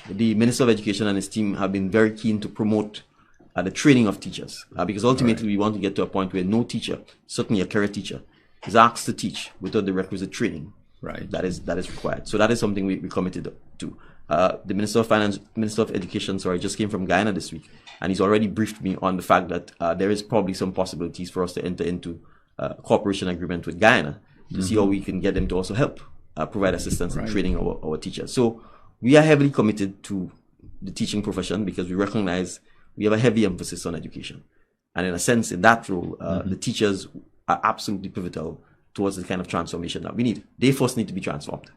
The Minister of Education and his team have been very keen to promote the training of teachers, because ultimately we want to get to a point where no teacher, certainly a career teacher, is asked to teach without the requisite training that is required. So that is something we're committed to. The Minister of Finance, Minister of Education, just came from Guyana this week, and he's already briefed me on the fact that there is probably some possibilities for us to enter into a cooperation agreement with Guyana to see how we can get them to also help provide assistance in training our teachers. So we are heavily committed to the teaching profession because we recognize we have a heavy emphasis on education. And in a sense, in that role, the teachers are absolutely pivotal towards the kind of transformation that we need. They first need to be transformed.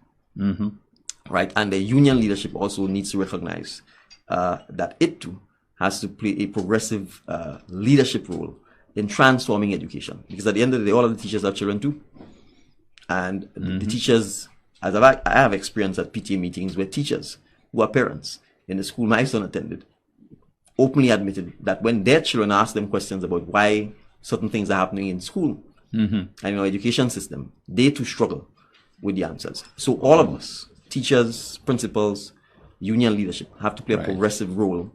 Right? And the union leadership also needs to recognize that it too has to play a progressive leadership role in transforming education. Because at the end of the day, all of the teachers have children too. And the teachers, as I have experienced at PTA meetings where teachers who are parents in the school my son attended openly admitted that when their children ask them questions about why certain things are happening in school and in our education system, they too struggle with the answers. So all of us, teachers, principals, union leadership, have to play a progressive role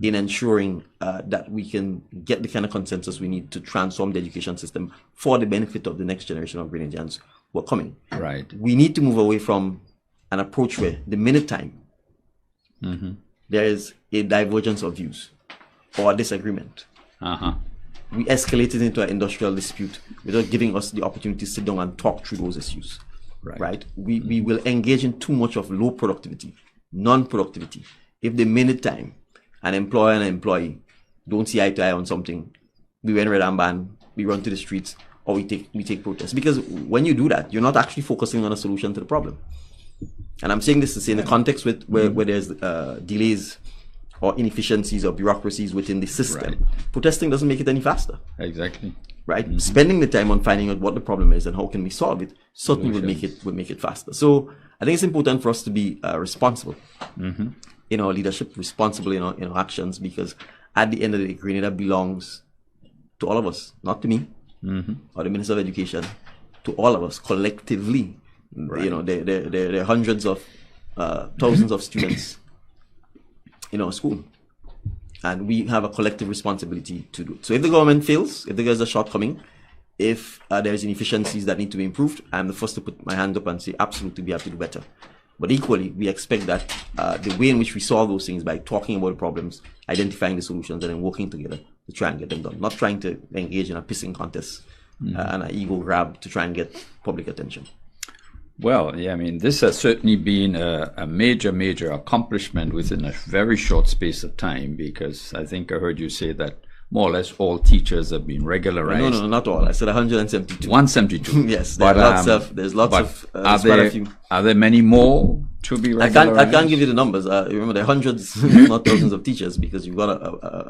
in ensuring that we can get the kind of consensus we need to transform the education system for the benefit of the next generation of Grenadians who are coming. We need to move away from an approach where the minute time there is a divergence of views or a disagreement, we escalate it into an industrial dispute without giving us the opportunity to sit down and talk through those issues. We will engage in too much of low productivity, non-productivity. If the minute time an employer and an employee don't see eye to eye on something, we wear red armband, we run to the streets, or we take protests. Because when you do that, you're not actually focusing on a solution to the problem. And I'm saying this to say in the context where there's delays or inefficiencies or bureaucracies within the system, protesting doesn't make it any faster. Spending the time on finding out what the problem is and how can we solve it certainly will make it faster. So I think it's important for us to be responsible in our leadership, responsible in our actions, because at the end of the day, Grenada belongs to all of us, not to me or the Minister of Education, to all of us collectively. There are hundreds of thousands of students in our school. And we have a collective responsibility to do it. So if the government fails, if there's a shortcoming, if there's inefficiencies that need to be improved, I'm the first to put my hand up and say, absolutely, we have to do better. But equally, we expect that the way in which we solve those things by talking about the problems, identifying the solutions, and then working together to try and get them done. Not trying to engage in a pissing contest and an ego grab to try and get public attention. Well, yeah, I mean, this has certainly been a major accomplishment within a very short space of time, because I think I heard you say that more or less all teachers have been regularized. No, not all. I said 172. 172. Yes, but, there's lots of. Are there many more to be regularized? I can't give you the numbers. Remember, there are hundreds, if not thousands of teachers, because you've got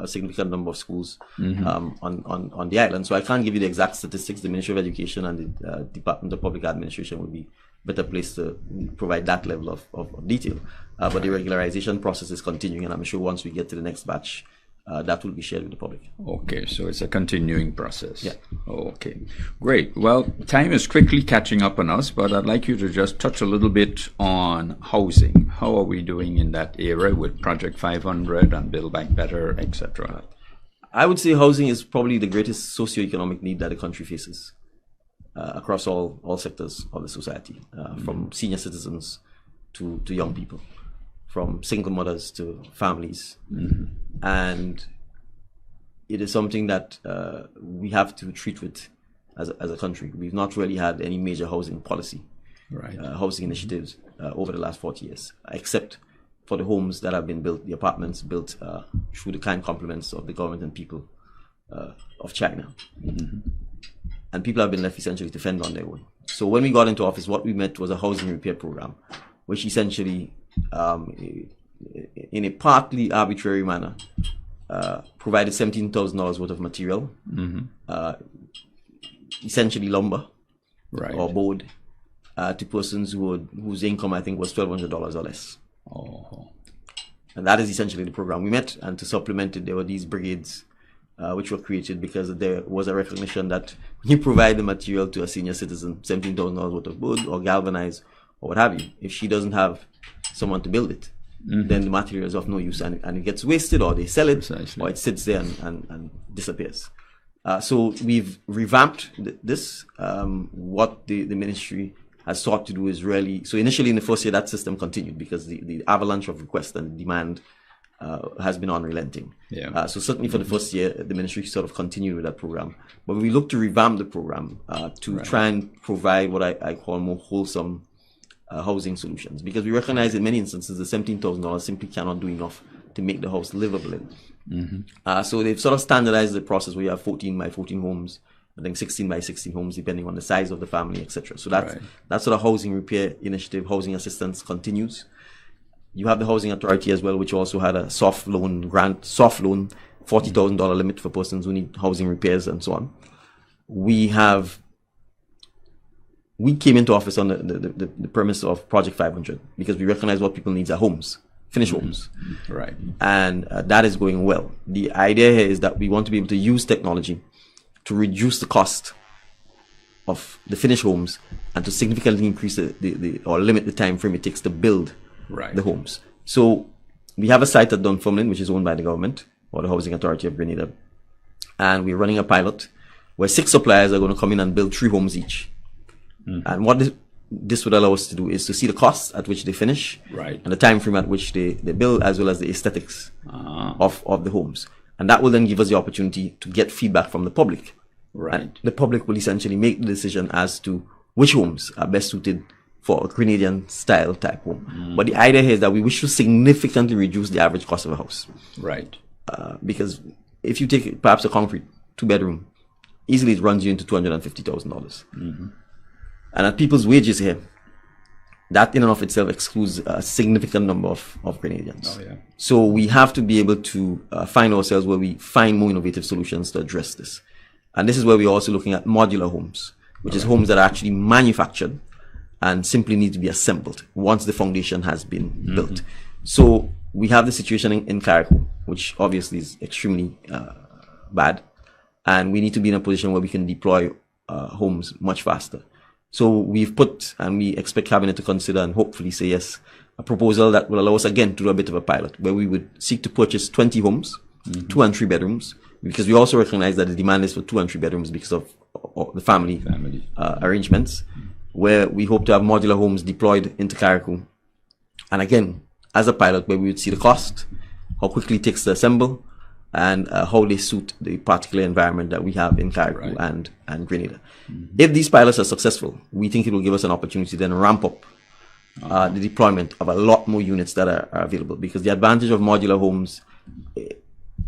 a significant number of schools on the island. So I can't give you the exact statistics. The Ministry of Education and the Department of Public Administration would be better place to provide that level of detail. But the regularization process is continuing, and I'm sure once we get to the next batch, that will be shared with the public. Okay, so it's a continuing process. Yeah. Okay, great. Well, time is quickly catching up on us, but I'd like you to just touch a little bit on housing. How are we doing in that area with Project 500 and Build Back Better, etc.? I would say housing is probably the greatest socioeconomic need that the country faces. Across all sectors of the society, from senior citizens to young people, from single mothers to families. And it is something that we have to treat with as a country. We've not really had any major housing policy, housing initiatives over the last 40 years, except for the homes that have been built, the apartments built through the kind compliments of the government and people of China. And people have been left essentially to fend on their own. So when we got into office, what we met was a housing repair program, which essentially, in a partly arbitrary manner, provided $17,000 worth of material, essentially lumber or board, to persons whose income, I think, was $1,200 or less. And that is essentially the program we met. And to supplement it, there were these brigades which were created because there was a recognition that when you provide the material to a senior citizen, $17,000 worth of wood or galvanized or what have you, if she doesn't have someone to build it, then the material is of no use and it gets wasted, or they sell it, or it sits there and disappears. So we've revamped this. What the ministry has sought to do is really, so initially in the first year that system continued because the avalanche of requests and demand has been unrelenting. So certainly for the first year, the ministry sort of continued with that program. But we look to revamp the program to try and provide what I call more wholesome housing solutions, because we recognize in many instances the $17,000 simply cannot do enough to make the house livable in. So they've sort of standardized the process where you have 14 by 14 homes, I think 16 by 16 homes, depending on the size of the family, etc. So that sort of housing repair initiative, housing assistance continues. You have the Housing Authority as well, which also had a soft loan, $40,000 limit for persons who need housing repairs and so on. We came into office on the premise of Project 500 because we recognize what people need are homes, finished homes. And that is going well. The idea here is that we want to be able to use technology to reduce the cost of the finished homes and to significantly increase or limit the time frame it takes to build the homes. So we have a site at Dunfermline, which is owned by the government or the Housing Authority of Grenada. And we're running a pilot where 6 suppliers are going to come in and build 3 homes each. And what this would allow us to do is to see the costs at which they finish and the time frame at which they build, as well as the aesthetics of the homes. And that will then give us the opportunity to get feedback from the public. And the public will essentially make the decision as to which homes are best suited for a Grenadian style type home. But the idea here is that we wish to significantly reduce the average cost of a house. Because if you take perhaps a concrete 2-bedroom, easily it runs you into $250,000. And at people's wages here, that in and of itself excludes a significant number of Grenadians. So we have to be able to find ourselves where we find more innovative solutions to address this. And this is where we're also looking at modular homes, which is homes that are actually manufactured and simply need to be assembled once the foundation has been built. So we have the situation in Carriacou, which obviously is extremely bad. And we need to be in a position where we can deploy homes much faster. So we've put, and we expect Cabinet to consider and hopefully say yes, a proposal that will allow us again to do a bit of a pilot where we would seek to purchase 20 homes, 2 and 3 bedrooms, because we also recognize that the demand is for 2 and 3 bedrooms because of the family. Arrangements, where we hope to have modular homes deployed into Carriacou. And again, as a pilot, where we would see the cost, how quickly it takes to assemble, and how they suit the particular environment that we have in Carriacou and Grenada. If these pilots are successful, we think it will give us an opportunity to then ramp up the deployment of a lot more units that are available, because the advantage of modular homes,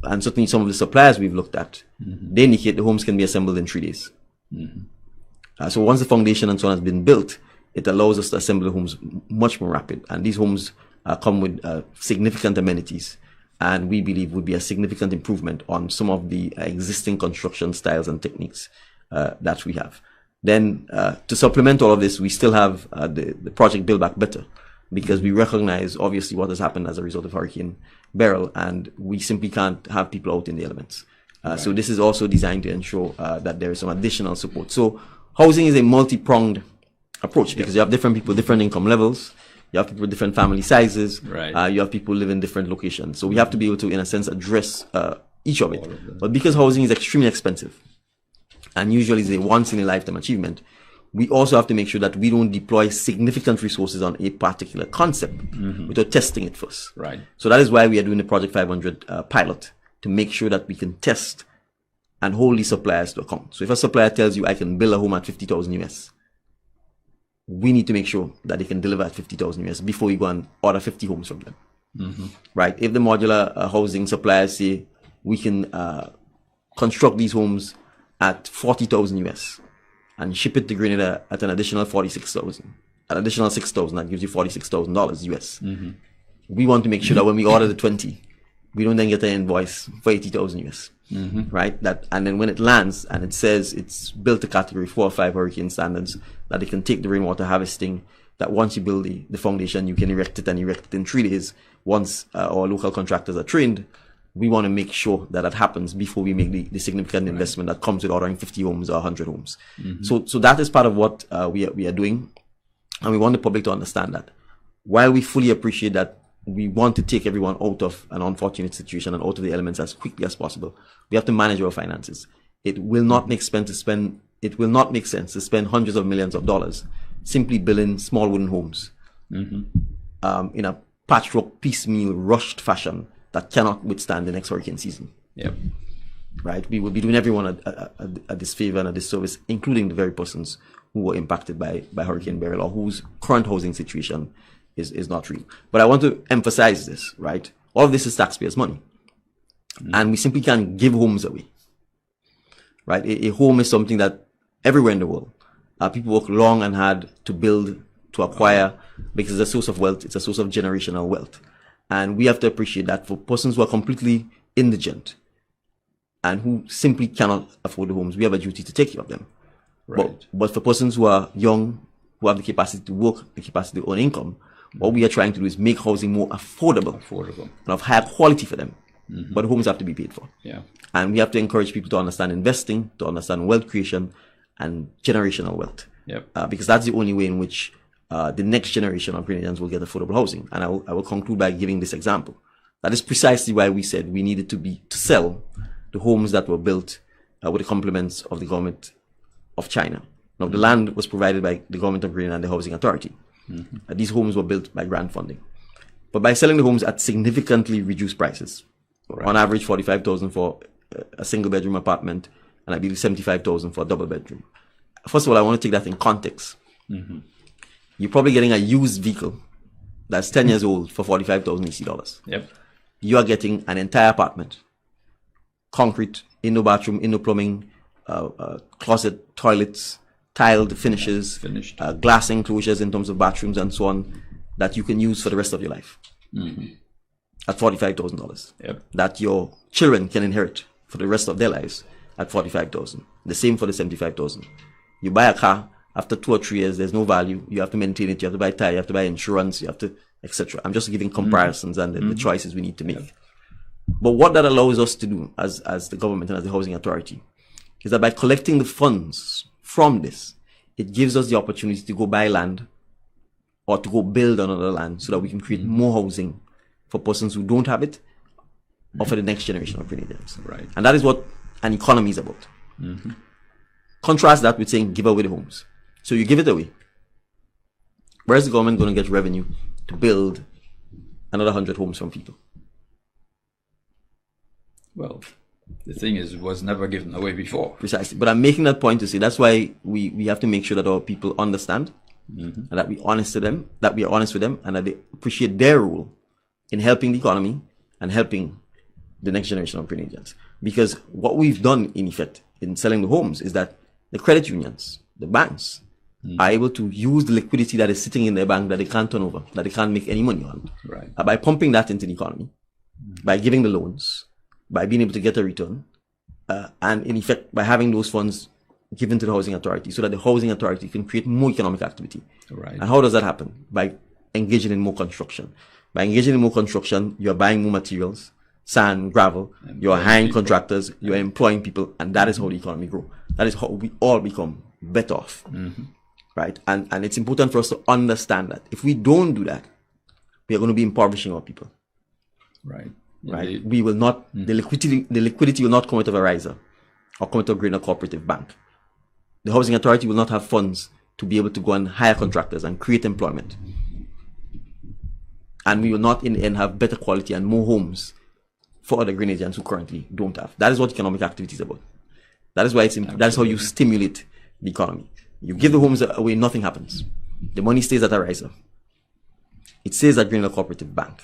and certainly some of the suppliers we've looked at, they indicate the homes can be assembled in 3 days. So once the foundation and so on has been built, it allows us to assemble the homes much more rapid. And these homes come with significant amenities, and we believe would be a significant improvement on some of the existing construction styles and techniques that we have. Then to supplement all of this, we still have the project Build Back Better, because we recognize obviously what has happened as a result of Hurricane Beryl, and we simply can't have people out in the elements. So this is also designed to ensure that there is some additional support. So housing is a multi-pronged approach, because you have different people, different income levels. You have people with different family sizes. You have people who live in different locations. So we have to be able to, in a sense, address each of it. But because housing is extremely expensive and usually is a once-in-a-lifetime achievement, we also have to make sure that we don't deploy significant resources on a particular concept without testing it first. So that is why we are doing the Project 500 pilot, to make sure that we can test and hold these suppliers to account. So if a supplier tells you I can build a home at 50,000 US, we need to make sure that they can deliver at 50,000 US before we go and order 50 homes from them. If the modular housing suppliers say we can construct these homes at 40,000 US and ship it to Grenada at an additional 46,000, an additional 6,000, that gives you $46,000 US. We want to make sure that when we order the 20, we don't then get an invoice for 80,000 US. That, and then when it lands and it says it's built to category 4 or 5 hurricane standards, that it can take the rainwater harvesting, that once you build the foundation, you can erect it, and erect it in 3 days. Once our local contractors are trained, we want to make sure that that happens before we make the significant investment that comes with ordering 50 homes or 100 homes. So that is part of what we are doing, and we want the public to understand that while we fully appreciate that we want to take everyone out of an unfortunate situation and out of the elements as quickly as possible, we have to manage our finances. It will not make sense to spend. It will not make sense to spend hundreds of millions of dollars simply building small wooden homes in a patchwork, piecemeal, rushed fashion that cannot withstand the next hurricane season. We will be doing everyone a disfavor and a disservice, including the very persons who were impacted by Hurricane Beryl, or whose current housing situation is not real. But I want to emphasize this, all of this is taxpayers' money, and we simply can't give homes away. A home is something that everywhere in the world, people work long and hard to build, to acquire, because it's a source of wealth, it's a source of generational wealth. And we have to appreciate that for persons who are completely indigent and who simply cannot afford the homes, we have a duty to take care of them. But for persons who are young, who have the capacity to work, the capacity to earn income, what we are trying to do is make housing more affordable and of higher quality for them. But the homes have to be paid for. And we have to encourage people to understand investing, to understand wealth creation and generational wealth. Because that's the only way in which the next generation of Grenadians will get affordable housing. And I will conclude by giving this example. That is precisely why we said we needed to sell the homes that were built with the compliments of the government of China. Now, the land was provided by the government of Grenada and the Housing Authority. These homes were built by grant funding. But by selling the homes at significantly reduced prices, on average 45,000 for a single bedroom apartment, and I believe 75,000 for a double bedroom. First of all, I want to take that in context. You're probably getting a used vehicle that's 10 years old for 45,000 EC dollars. You are getting an entire apartment, concrete, no bathroom, no plumbing, closet, toilets, tiled finishes, glass enclosures in terms of bathrooms and so on, that you can use for the rest of your life at $45,000. That your children can inherit for the rest of their lives at $45,000. The same for the $75,000. You buy a car, after 2 or 3 years, there's no value. You have to maintain it. You have to buy tire. You have to buy insurance. You have to, etc. I'm just giving comparisons and the choices we need to make. But what that allows us to do as the government and as the Housing Authority is that by collecting the funds from this, it gives us the opportunity to go buy land or to go build another land so that we can create more housing for persons who don't have it or for the next generation of Grenadians. Right. And that is what an economy is about. Contrast that with saying give away the homes. So you give it away. Where's the government going to get revenue to build another 100 homes from people? Well, the thing is, it was never given away before. Precisely. But I'm making that point to say that's why we have to make sure that our people understand and that we honest with them, and that they appreciate their role in helping the economy and helping the next generation of Grenadians. Because what we've done, in effect, in selling the homes is that the credit unions, the banks, are able to use the liquidity that is sitting in their bank that they can't turn over, that they can't make any money on, Right. by pumping that into the economy, by giving the loans, by being able to get a return, and in effect, by having those funds given to the housing authority so that the housing authority can create more economic activity. Right. And how does that happen? By engaging in more construction. By engaging in more construction, you're buying more materials, sand, gravel, you're hiring contractors, you're employing people, and that is how the economy grows. That is how we all become better off. Right? And it's important for us to understand that if we don't do that, we are going to be impoverishing our people. Right. Right? Indeed. We will not, the liquidity will not come out of a riser or come out of a greater cooperative bank. The housing authority will not have funds to be able to go and hire contractors and create employment. And we will not in the end have better quality and more homes for other Grenadians who currently don't have. That is what economic activity is about. That is why that is how you stimulate the economy. You give the homes away, nothing happens. The money stays at a riser. It stays at Greenland Cooperative Bank.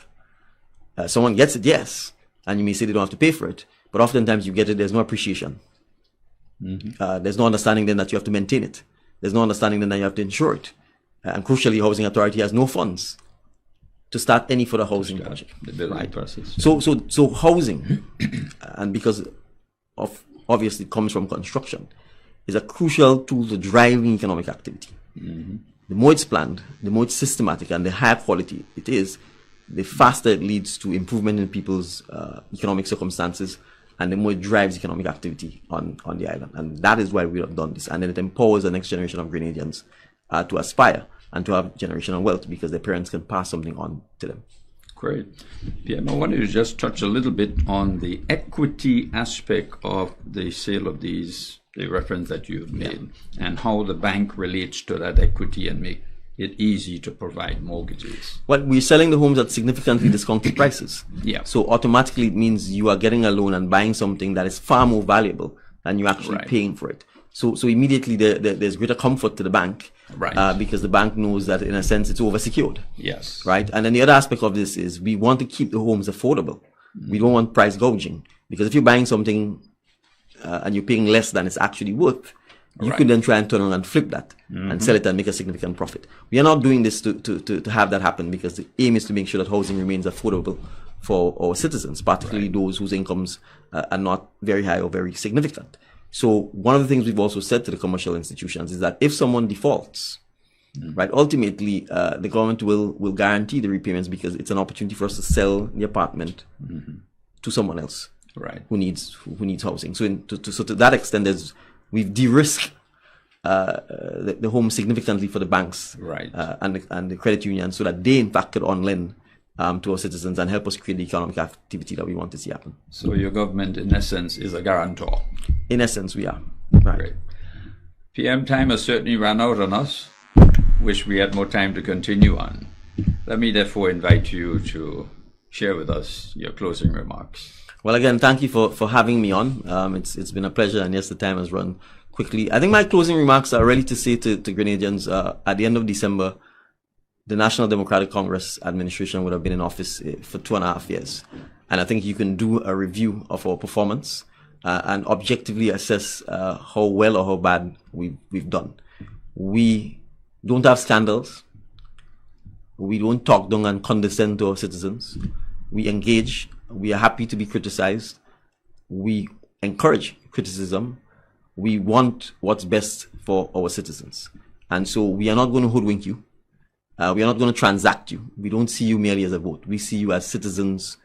Someone gets it, yes, and you may say they don't have to pay for it, but oftentimes you get it, there's no appreciation. There's no understanding then that you have to maintain it. There's no understanding then that you have to insure it. And crucially, the housing authority has no funds to start any further housing project. The building process. So housing, and because of obviously it comes from construction, is a crucial tool to driving economic activity. The more it's planned, the more it's systematic, and the higher quality it is, the faster it leads to improvement in people's economic circumstances, and the more it drives economic activity on the island. And that is why we have done this. And then it empowers the next generation of Grenadians to aspire and to have generational wealth because their parents can pass something on to them. Great. PM, I wanted to just touch a little bit on the equity aspect of the sale of these, the reference that you've made, and how the bank relates to that equity and make it easy to provide mortgages. Well, we're selling the homes at significantly discounted prices. Yeah. So automatically it means you are getting a loan and buying something that is far more valuable than you're actually Right. paying for it. So immediately there's greater comfort to the bank, Right. Because the bank knows that in a sense it's oversecured. Yes. Right. And then the other aspect of this is we want to keep the homes affordable. We don't want price gouging, because if you're buying something and you're paying less than it's actually worth, you Right. could then try and turn around and flip that and sell it and make a significant profit. We are not doing this to have that happen, because the aim is to make sure that housing remains affordable for our citizens, particularly those whose incomes are not very high or very significant. So one of the things we've also said to the commercial institutions is that if someone defaults, right, ultimately the government will guarantee the repayments, because it's an opportunity for us to sell the apartment to someone else, Right. who needs housing. So to that extent, we've de-risked the home significantly for the banks, Right. and the credit unions, so that they in fact could on lend to our citizens and help us create the economic activity that we want to see happen. So your government, in essence, is a guarantor. In essence, we are. Right. Great. PM, time has certainly run out on us. Wish we had more time to continue on. Let me therefore invite you to share with us your closing remarks. Well, again, thank you for having me on. It's been a pleasure, and yes, the time has run quickly. I think my closing remarks are really to say to Grenadians, at the end of December, the National Democratic Congress administration would have been in office for 2.5 years. And I think you can do a review of our performance and objectively assess how well or how bad we've done. We don't have scandals. We don't talk down and condescend to our citizens. We engage. We are happy to be criticized. We encourage criticism. We want what's best for our citizens. And so we are not going to hoodwink you. We are not going to transact you. We don't see you merely as a vote. We see you as citizens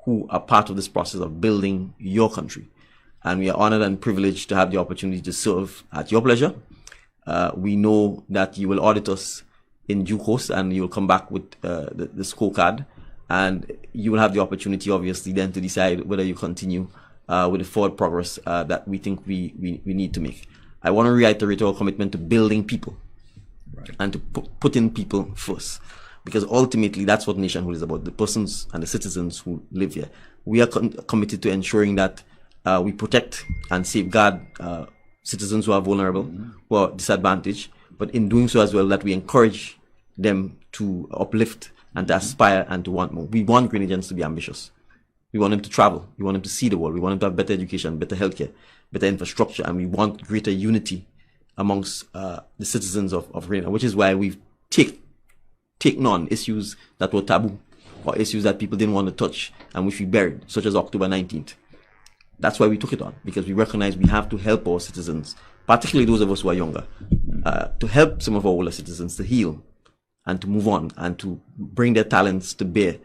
who are part of this process of building your country. And we are honored and privileged to have the opportunity to serve at your pleasure We know that you will audit us in due course, and you will come back with the scorecard, and you will have the opportunity, obviously, then to decide whether you continue with the forward progress that we think we need to make. I want to reiterate our commitment to building people, and to putting people first, because ultimately that's what nationhood is about, the persons and the citizens who live here. We are committed to ensuring that we protect and safeguard citizens who are vulnerable, who are disadvantaged, but in doing so as well, that we encourage them to uplift and to aspire and to want more. We want Grenadians to be ambitious. We want them to travel. We want them to see the world. We want them to have better education, better healthcare, better infrastructure, and we want greater unity amongst the citizens of Grenada, which is why we've taken on issues that were taboo, or issues that people didn't want to touch and which we buried, such as October 19th. That's why we took it on, because we recognize we have to help our citizens, particularly those of us who are younger, to help some of our older citizens to heal and to move on and to bring their talents to bear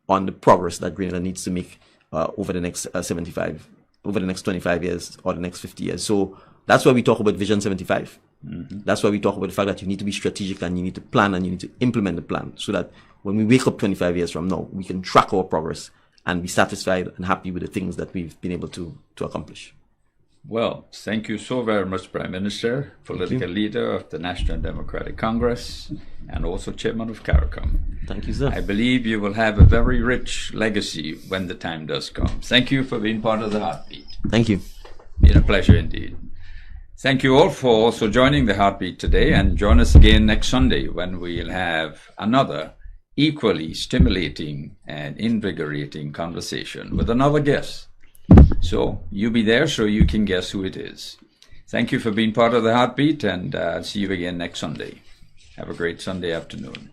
on the progress that Grenada needs to make over the next 25 years or the next 50 years. So that's why we talk about Vision 75. That's why we talk about the fact that you need to be strategic and you need to plan and you need to implement the plan, so that when we wake up 25 years from now, we can track our progress and be satisfied and happy with the things that we've been able to accomplish. Well, thank you so very much, Prime Minister, political leader of the National Democratic Congress, and also chairman of CARICOM. Thank you, sir. I believe you will have a very rich legacy when the time does come. Thank you for being part of the Heartbeat. Thank you. Been a pleasure indeed. Thank you all for also joining the Heartbeat today, and join us again next Sunday when we'll have another equally stimulating and invigorating conversation with another guest. So you be there so you can guess who it is. Thank you for being part of the Heartbeat, and I'll see you again next Sunday. Have a great Sunday afternoon.